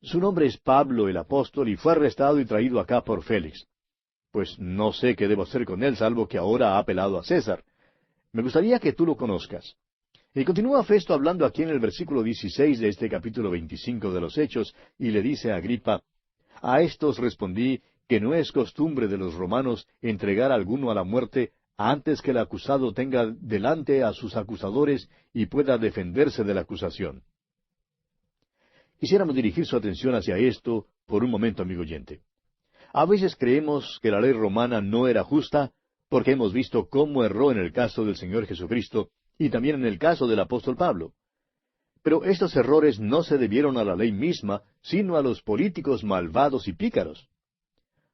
Su nombre es Pablo el apóstol y fue arrestado y traído acá por Félix. Pues no sé qué debo hacer con él, salvo que ahora ha apelado a César. Me gustaría que tú lo conozcas. Y continúa Festo hablando aquí en el versículo 16 de este capítulo 25 de los Hechos, y le dice a Agripa, «A estos respondí que no es costumbre de los romanos entregar a alguno a la muerte antes que el acusado tenga delante a sus acusadores y pueda defenderse de la acusación». Quisiéramos dirigir su atención hacia esto por un momento, amigo oyente. A veces creemos que la ley romana no era justa porque hemos visto cómo erró en el caso del Señor Jesucristo y también en el caso del apóstol Pablo. Pero estos errores no se debieron a la ley misma, sino a los políticos malvados y pícaros.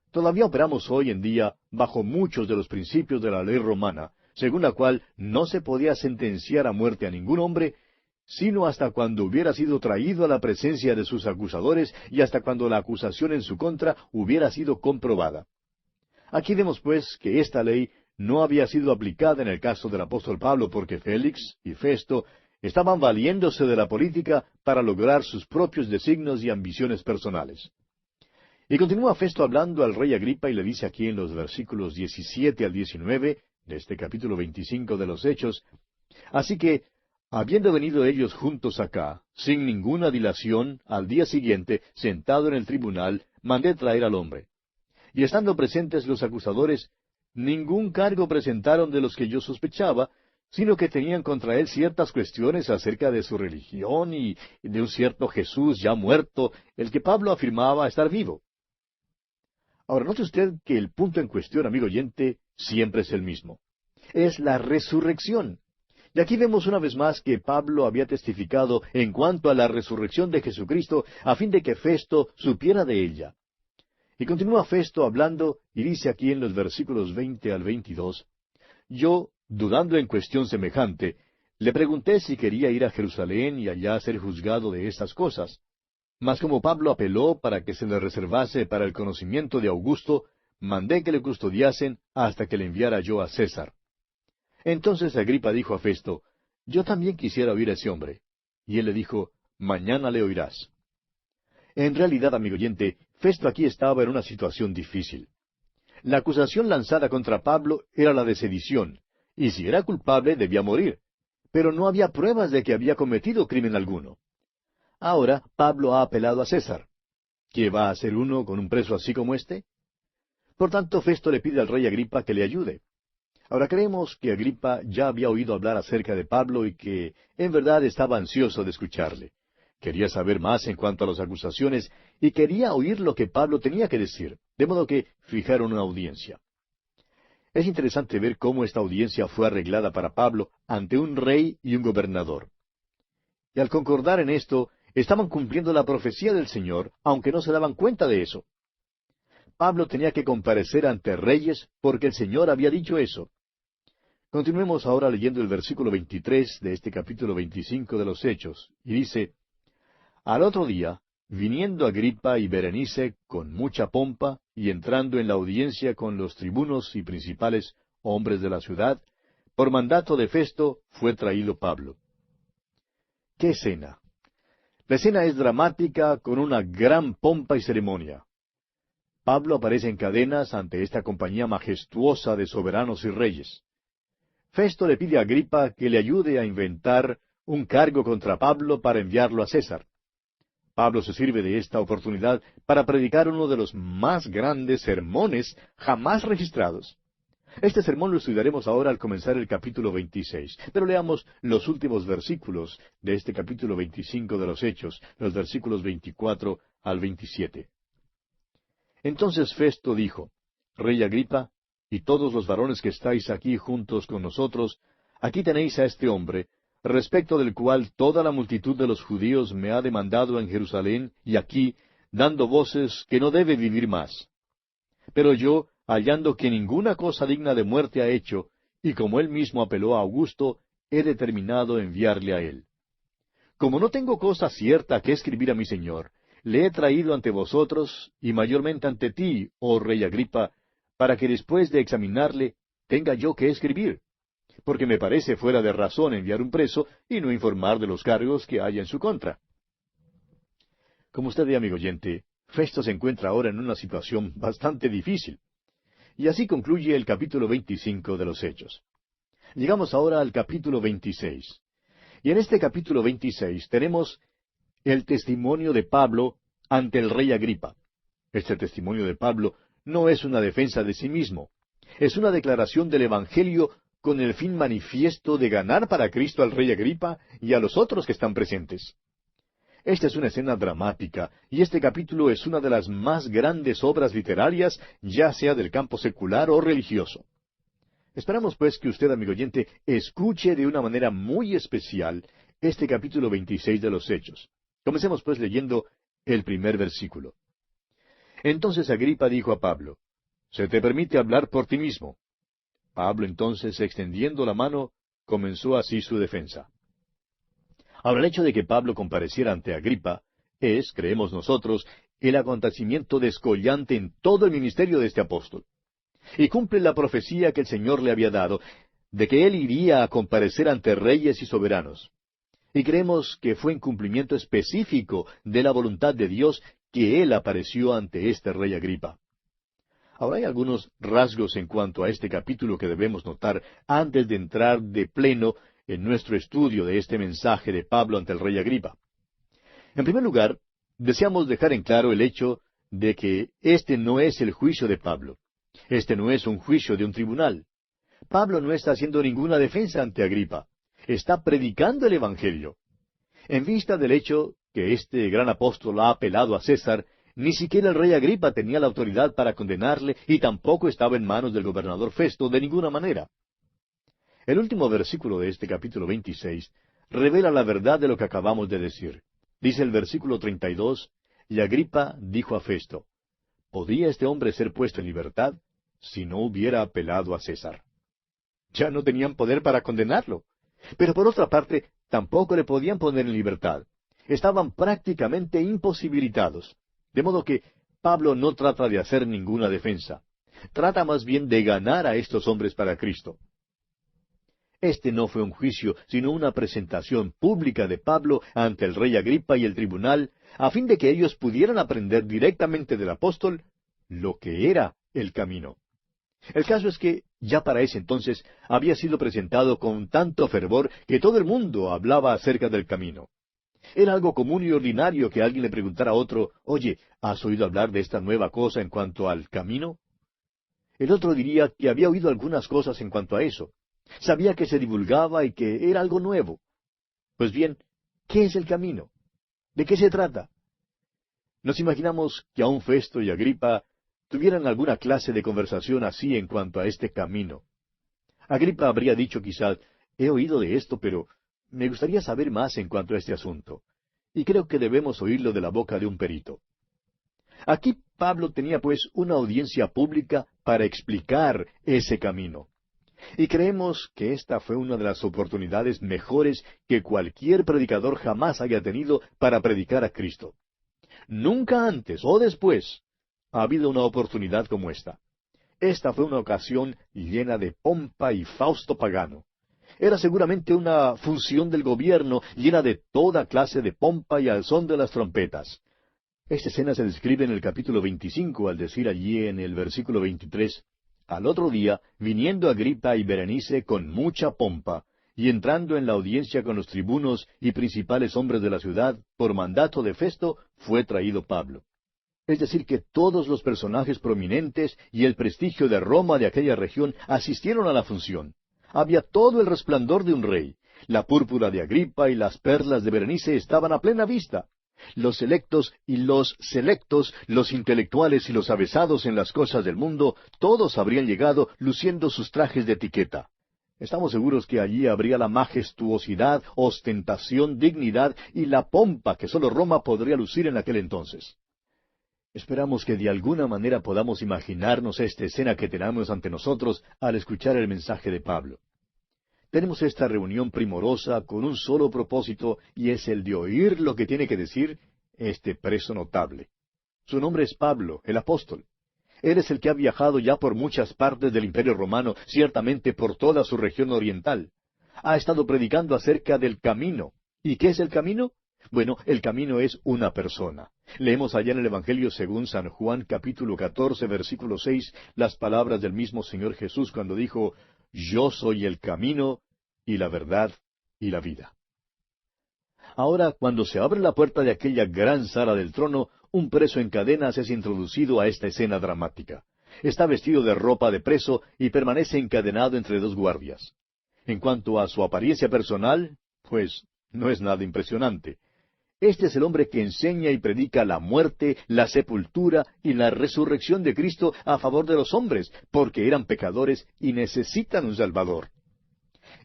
Todavía operamos hoy en día bajo muchos de los principios de la ley romana, según la cual no se podía sentenciar a muerte a ningún hombre, sino hasta cuando hubiera sido traído a la presencia de sus acusadores y hasta cuando la acusación en su contra hubiera sido comprobada. Aquí vemos pues que esta ley no había sido aplicada en el caso del apóstol Pablo porque Félix y Festo estaban valiéndose de la política para lograr sus propios designios y ambiciones personales. Y continúa Festo hablando al rey Agripa y le dice aquí en los versículos 17 al 19 de este capítulo 25 de los Hechos: Así que, habiendo venido ellos juntos acá, sin ninguna dilación, al día siguiente, sentado en el tribunal, mandé traer al hombre. Y estando presentes los acusadores, ningún cargo presentaron de los que yo sospechaba, sino que tenían contra él ciertas cuestiones acerca de su religión y de un cierto Jesús ya muerto, el que Pablo afirmaba estar vivo. Ahora, note usted que el punto en cuestión, amigo oyente, siempre es el mismo. Es la resurrección. Y aquí vemos una vez más que Pablo había testificado en cuanto a la resurrección de Jesucristo, a fin de que Festo supiera de ella. Y continúa Festo hablando, y dice aquí en los versículos 20 al 22, Yo, dudando en cuestión semejante, le pregunté si quería ir a Jerusalén y allá ser juzgado de estas cosas. Mas como Pablo apeló para que se le reservase para el conocimiento de Augusto, mandé que le custodiasen hasta que le enviara yo a César. Entonces Agripa dijo a Festo: Yo también quisiera oír a ese hombre. Y él le dijo: Mañana le oirás. En realidad, amigo oyente, Festo aquí estaba en una situación difícil. La acusación lanzada contra Pablo era la de sedición, y si era culpable debía morir, pero no había pruebas de que había cometido crimen alguno. Ahora Pablo ha apelado a César. ¿Qué va a hacer uno con un preso así como este? Por tanto, Festo le pide al rey Agripa que le ayude. Ahora creemos que Agripa ya había oído hablar acerca de Pablo y que en verdad estaba ansioso de escucharle. Quería saber más en cuanto a las acusaciones y quería oír lo que Pablo tenía que decir, de modo que fijaron una audiencia. Es interesante ver cómo esta audiencia fue arreglada para Pablo ante un rey y un gobernador. Y al concordar en esto, estaban cumpliendo la profecía del Señor, aunque no se daban cuenta de eso. Pablo tenía que comparecer ante reyes porque el Señor había dicho eso. Continuemos ahora leyendo el versículo 23 de este capítulo 25 de los Hechos, y dice: Al otro día, viniendo Agripa y Berenice con mucha pompa, y entrando en la audiencia con los tribunos y principales hombres de la ciudad, por mandato de Festo fue traído Pablo. ¡Qué escena! La escena es dramática, con una gran pompa y ceremonia. Pablo aparece en cadenas ante esta compañía majestuosa de soberanos y reyes. Festo le pide a Agripa que le ayude a inventar un cargo contra Pablo para enviarlo a César. Pablo se sirve de esta oportunidad para predicar uno de los más grandes sermones jamás registrados. Este sermón lo estudiaremos ahora al comenzar el capítulo 26, pero leamos los últimos versículos de este capítulo 25 de los Hechos, los versículos 24 al 27. Entonces Festo dijo: Rey Agripa, y todos los varones que estáis aquí juntos con nosotros, aquí tenéis a este hombre, respecto del cual toda la multitud de los judíos me ha demandado en Jerusalén y aquí, dando voces que no debe vivir más. Pero yo, hallando que ninguna cosa digna de muerte ha hecho, y como él mismo apeló a Augusto, he determinado enviarle a él. Como no tengo cosa cierta que escribir a mi señor, le he traído ante vosotros, y mayormente ante ti, oh rey Agripa, para que después de examinarle, tenga yo que escribir, porque me parece fuera de razón enviar un preso y no informar de los cargos que haya en su contra. Como usted ve, amigo oyente, Festo se encuentra ahora en una situación bastante difícil. Y así concluye el capítulo 25 de los Hechos. Llegamos ahora al capítulo 26. Y en este capítulo 26 tenemos el testimonio de Pablo ante el rey Agripa. Este testimonio de Pablo no es una defensa de sí mismo. Es una declaración del Evangelio con el fin manifiesto de ganar para Cristo al rey Agripa y a los otros que están presentes. Esta es una escena dramática, y este capítulo es una de las más grandes obras literarias, ya sea del campo secular o religioso. Esperamos pues que usted, amigo oyente, escuche de una manera muy especial este capítulo 26 de los Hechos. Comencemos pues leyendo el primer versículo. Entonces Agripa dijo a Pablo: «¿Se te permite hablar por ti mismo?» Pablo entonces, extendiendo la mano, comenzó así su defensa. Ahora, el hecho de que Pablo compareciera ante Agripa es, creemos nosotros, el acontecimiento descollante en todo el ministerio de este apóstol. Y cumple la profecía que el Señor le había dado, de que él iría a comparecer ante reyes y soberanos. Y creemos que fue en cumplimiento específico de la voluntad de Dios que él apareció ante este rey Agripa. Ahora hay algunos rasgos en cuanto a este capítulo que debemos notar antes de entrar de pleno en nuestro estudio de este mensaje de Pablo ante el rey Agripa. En primer lugar, deseamos dejar en claro el hecho de que este no es el juicio de Pablo. Este no es un juicio de un tribunal. Pablo no está haciendo ninguna defensa ante Agripa. Está predicando el Evangelio. En vista del hecho que este gran apóstol ha apelado a César, ni siquiera el rey Agripa tenía la autoridad para condenarle y tampoco estaba en manos del gobernador Festo de ninguna manera. El último versículo de este capítulo 26 revela la verdad de lo que acabamos de decir. Dice el versículo 32, y Agripa dijo a Festo, ¿podía este hombre ser puesto en libertad si no hubiera apelado a César? Ya no tenían poder para condenarlo. Pero por otra parte, tampoco le podían poner en libertad. Estaban prácticamente imposibilitados. De modo que Pablo no trata de hacer ninguna defensa. Trata más bien de ganar a estos hombres para Cristo. Este no fue un juicio, sino una presentación pública de Pablo ante el rey Agripa y el tribunal, a fin de que ellos pudieran aprender directamente del apóstol lo que era el camino. El caso es que ya para ese entonces había sido presentado con tanto fervor que todo el mundo hablaba acerca del camino. Era algo común y ordinario que alguien le preguntara a otro, oye, ¿has oído hablar de esta nueva cosa en cuanto al camino? El otro diría que había oído algunas cosas en cuanto a eso. Sabía que se divulgaba y que era algo nuevo. Pues bien, ¿qué es el camino? ¿De qué se trata? Nos imaginamos que aun Festo y Agripa tuvieran alguna clase de conversación así en cuanto a este camino. Agripa habría dicho quizás, he oído de esto, pero me gustaría saber más en cuanto a este asunto. Y creo que debemos oírlo de la boca de un perito. Aquí Pablo tenía pues una audiencia pública para explicar ese camino. Y creemos que esta fue una de las oportunidades mejores que cualquier predicador jamás haya tenido para predicar a Cristo. Nunca antes o después ha habido una oportunidad como esta. Esta fue una ocasión llena de pompa y fausto pagano. Era seguramente una función del gobierno llena de toda clase de pompa y al son de las trompetas. Esta escena se describe en el capítulo 25 al decir allí en el versículo 23, al otro día, viniendo Agripa y Berenice con mucha pompa, y entrando en la audiencia con los tribunos y principales hombres de la ciudad, por mandato de Festo, fue traído Pablo. Es decir, que todos los personajes prominentes y el prestigio de Roma de aquella región asistieron a la función. Había todo el resplandor de un rey. La púrpura de Agripa y las perlas de Berenice estaban a plena vista. Los electos y los selectos, los intelectuales y los avesados en las cosas del mundo, todos habrían llegado luciendo sus trajes de etiqueta. Estamos seguros que allí habría la majestuosidad, ostentación, dignidad y la pompa que sólo Roma podría lucir en aquel entonces. Esperamos que de alguna manera podamos imaginarnos esta escena que tenemos ante nosotros al escuchar el mensaje de Pablo. Tenemos esta reunión primorosa con un solo propósito, y es el de oír lo que tiene que decir este preso notable. Su nombre es Pablo, el apóstol. Él es el que ha viajado ya por muchas partes del Imperio Romano, ciertamente por toda su región oriental. Ha estado predicando acerca del camino. ¿Y qué es el camino? Bueno, el camino es una persona. Leemos allá en el Evangelio según San Juan, capítulo 14, versículo 6, las palabras del mismo Señor Jesús cuando dijo, yo soy el camino y la verdad y la vida. Ahora, cuando se abre la puerta de aquella gran sala del trono, un preso en cadenas es introducido a esta escena dramática. Está vestido de ropa de preso y permanece encadenado entre dos guardias. En cuanto a su apariencia personal, pues no es nada impresionante. Este es el hombre que enseña y predica la muerte, la sepultura y la resurrección de Cristo a favor de los hombres, porque eran pecadores y necesitan un Salvador.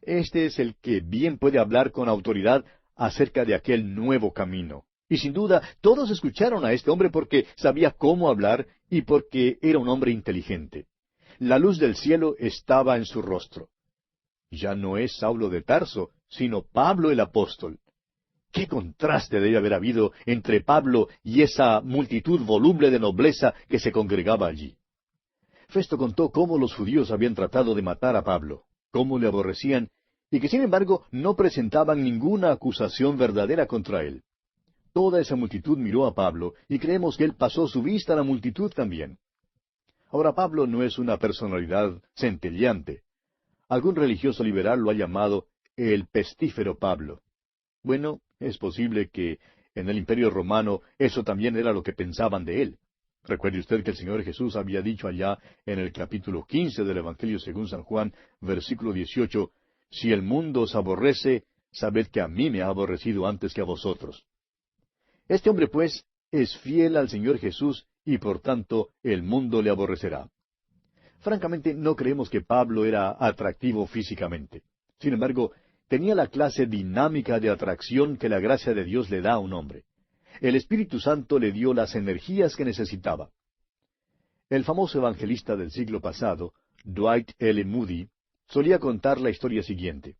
Este es el que bien puede hablar con autoridad acerca de aquel nuevo camino. Y sin duda, todos escucharon a este hombre porque sabía cómo hablar y porque era un hombre inteligente. La luz del cielo estaba en su rostro. Ya no es Saulo de Tarso, sino Pablo el apóstol. ¡Qué contraste debe haber habido entre Pablo y esa multitud voluble de nobleza que se congregaba allí! Festo contó cómo los judíos habían tratado de matar a Pablo, cómo le aborrecían y que sin embargo no presentaban ninguna acusación verdadera contra él. Toda esa multitud miró a Pablo, y creemos que él pasó su vista a la multitud también. Ahora, Pablo no es una personalidad centelleante. Algún religioso liberal lo ha llamado el pestífero Pablo. Bueno, es posible que en el Imperio Romano eso también era lo que pensaban de él. Recuerde usted que el Señor Jesús había dicho allá en el capítulo 15 del Evangelio según San Juan, versículo 18, «Si el mundo os aborrece, sabed que a mí me ha aborrecido antes que a vosotros». Este hombre, pues, es fiel al Señor Jesús y por tanto el mundo le aborrecerá. Francamente, no creemos que Pablo era atractivo físicamente. Sin embargo, tenía la clase dinámica de atracción que la gracia de Dios le da a un hombre. El Espíritu Santo le dio las energías que necesitaba. El famoso evangelista del siglo pasado, Dwight L. Moody, solía contar la historia siguiente.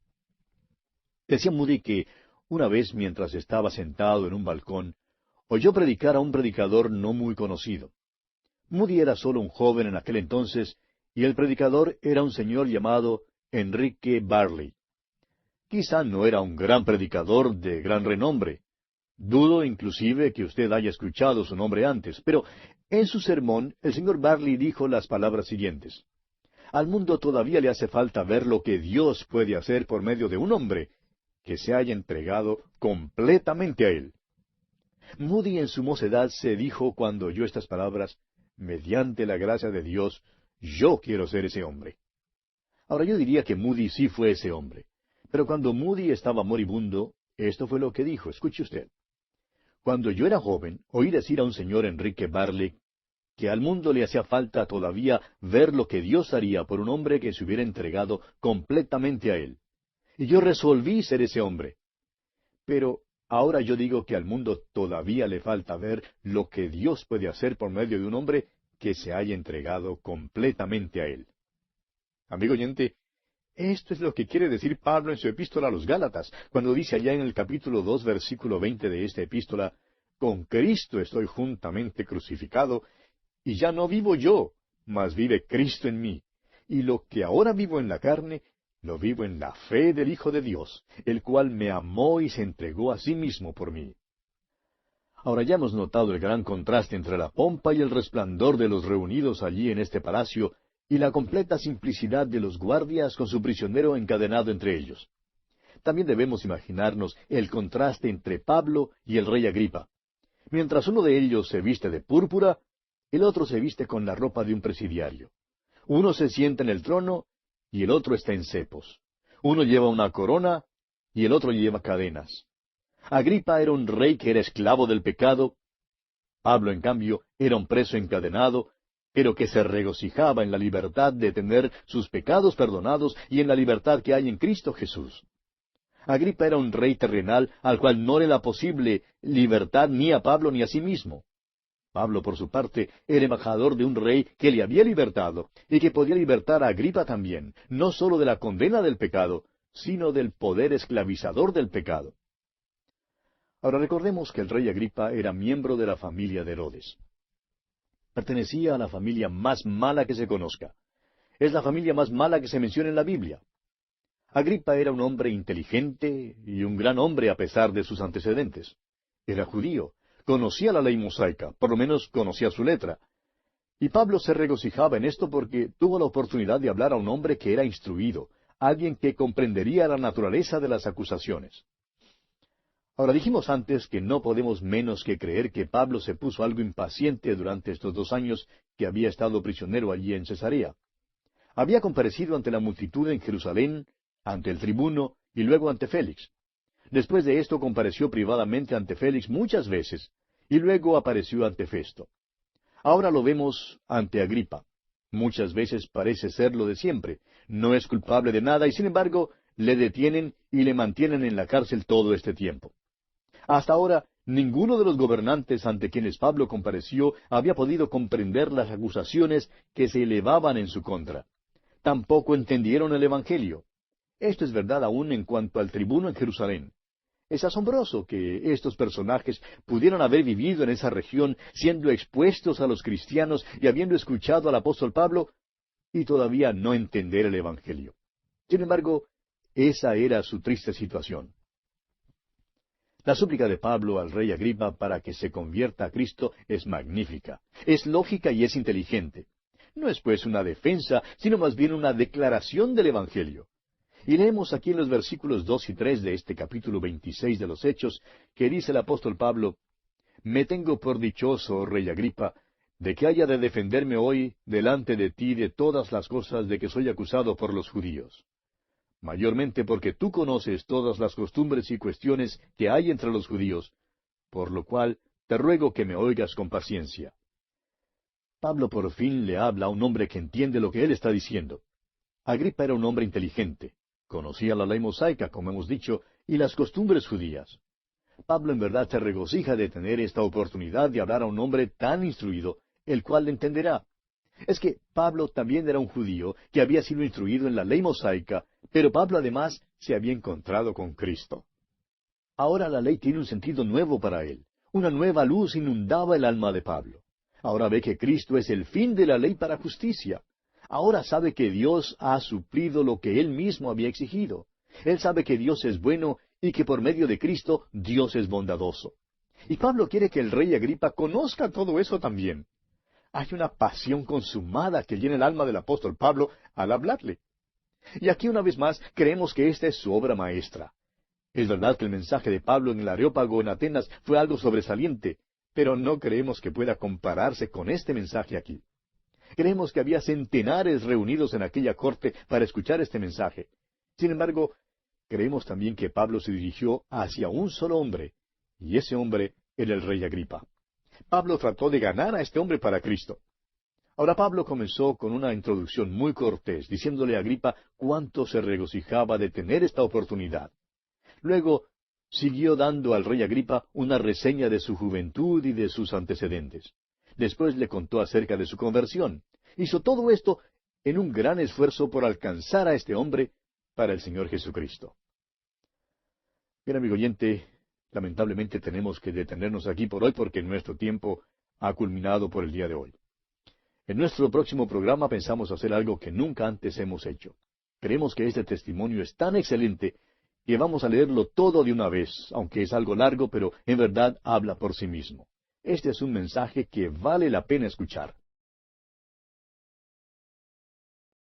Decía Moody que una vez, mientras estaba sentado en un balcón, oyó predicar a un predicador no muy conocido. Moody era solo un joven en aquel entonces, y el predicador era un señor llamado Enrique Barley. Quizá no era un gran predicador de gran renombre. Dudo inclusive que usted haya escuchado su nombre antes, pero en su sermón el señor Barley dijo las palabras siguientes. Al mundo todavía le hace falta ver lo que Dios puede hacer por medio de un hombre que se haya entregado completamente a él. Moody en su mocedad se dijo cuando oyó estas palabras, mediante la gracia de Dios, yo quiero ser ese hombre. Ahora yo diría que Moody sí fue ese hombre. Pero cuando Moody estaba moribundo, esto fue lo que dijo, escuche usted. Cuando yo era joven, oí decir a un señor Enrique Barley que al mundo le hacía falta todavía ver lo que Dios haría por un hombre que se hubiera entregado completamente a él. Y yo resolví ser ese hombre. Pero ahora yo digo que al mundo todavía le falta ver lo que Dios puede hacer por medio de un hombre que se haya entregado completamente a él. Amigo oyente, esto es lo que quiere decir Pablo en su epístola a los Gálatas, cuando dice allá en el capítulo 2, versículo 20 de esta epístola, «Con Cristo estoy juntamente crucificado, y ya no vivo yo, mas vive Cristo en mí. Y lo que ahora vivo en la carne, lo vivo en la fe del Hijo de Dios, el cual me amó y se entregó a sí mismo por mí». Ahora ya hemos notado el gran contraste entre la pompa y el resplandor de los reunidos allí en este palacio y la completa simplicidad de los guardias con su prisionero encadenado entre ellos. También debemos imaginarnos el contraste entre Pablo y el rey Agripa. Mientras uno de ellos se viste de púrpura, el otro se viste con la ropa de un presidiario. Uno se sienta en el trono y el otro está en cepos. Uno lleva una corona y el otro lleva cadenas. Agripa era un rey que era esclavo del pecado. Pablo, en cambio, era un preso encadenado, pero que se regocijaba en la libertad de tener sus pecados perdonados y en la libertad que hay en Cristo Jesús. Agripa era un rey terrenal al cual no le era posible libertad ni a Pablo ni a sí mismo. Pablo, por su parte, era embajador de un rey que le había libertado y que podía libertar a Agripa también, no sólo de la condena del pecado, sino del poder esclavizador del pecado. Ahora recordemos que el rey Agripa era miembro de la familia de Herodes. Pertenecía a la familia más mala que se conozca. Es la familia más mala que se menciona en la Biblia. Agripa era un hombre inteligente y un gran hombre a pesar de sus antecedentes. Era judío, conocía la ley mosaica, por lo menos conocía su letra. Y Pablo se regocijaba en esto porque tuvo la oportunidad de hablar a un hombre que era instruido, alguien que comprendería la naturaleza de las acusaciones. Ahora dijimos antes que no podemos menos que creer que Pablo se puso algo impaciente durante estos 2 años que había estado prisionero allí en Cesarea. Había comparecido ante la multitud en Jerusalén, ante el tribuno y luego ante Félix. Después de esto compareció privadamente ante Félix muchas veces, y luego apareció ante Festo. Ahora lo vemos ante Agripa. Muchas veces parece ser lo de siempre. No es culpable de nada y sin embargo le detienen y le mantienen en la cárcel todo este tiempo. Hasta ahora, ninguno de los gobernantes ante quienes Pablo compareció había podido comprender las acusaciones que se elevaban en su contra. Tampoco entendieron el Evangelio. Esto es verdad aún en cuanto al tribuno en Jerusalén. Es asombroso que estos personajes pudieran haber vivido en esa región siendo expuestos a los cristianos y habiendo escuchado al apóstol Pablo y todavía no entender el Evangelio. Sin embargo, Esa era su triste situación. La súplica de Pablo al rey Agripa para que se convierta a Cristo es magnífica, es lógica y es inteligente. No es pues una defensa, sino más bien una declaración del Evangelio. Y leemos aquí en los versículos 2 y 3 de este capítulo 26 de los Hechos, que dice el apóstol Pablo: Me tengo por dichoso, rey Agripa, de que haya de defenderme hoy delante de ti de todas las cosas de que soy acusado por los judíos. Mayormente porque tú conoces todas las costumbres y cuestiones que hay entre los judíos, por lo cual te ruego que me oigas con paciencia. Pablo por fin le habla a un hombre que entiende lo que él está diciendo. Agripa era un hombre inteligente, conocía la ley mosaica, como hemos dicho, y las costumbres judías. Pablo en verdad se regocija de tener esta oportunidad de hablar a un hombre tan instruido, el cual le entenderá. Es que Pablo también era un judío que había sido instruido en la ley mosaica, pero Pablo además se había encontrado con Cristo. Ahora la ley tiene un sentido nuevo para él. Una nueva luz inundaba el alma de Pablo. Ahora ve que Cristo es el fin de la ley para justicia. Ahora sabe que Dios ha suplido lo que él mismo había exigido. Él sabe que Dios es bueno y que por medio de Cristo Dios es bondadoso. Y Pablo quiere que el rey Agripa conozca todo eso también. Hay una pasión consumada que llena el alma del apóstol Pablo al hablarle. Y aquí una vez más creemos que esta es su obra maestra. Es verdad que el mensaje de Pablo en el Areópago en Atenas fue algo sobresaliente, pero no creemos que pueda compararse con este mensaje aquí. Creemos que había centenares reunidos en aquella corte para escuchar este mensaje. Sin embargo, creemos también que Pablo se dirigió hacia un solo hombre, y ese hombre era el rey Agripa. Pablo trató de ganar a este hombre para Cristo. Ahora Pablo comenzó con una introducción muy cortés, diciéndole a Agripa cuánto se regocijaba de tener esta oportunidad. Luego siguió dando al rey Agripa una reseña de su juventud y de sus antecedentes. Después le contó acerca de su conversión. Hizo todo esto en un gran esfuerzo por alcanzar a este hombre para el Señor Jesucristo. Bien, amigo oyente, lamentablemente tenemos que detenernos aquí por hoy porque nuestro tiempo ha culminado por el día de hoy. En nuestro próximo programa pensamos hacer algo que nunca antes hemos hecho. Creemos que este testimonio es tan excelente que vamos a leerlo todo de una vez, aunque es algo largo, pero en verdad habla por sí mismo. Este es un mensaje que vale la pena escuchar.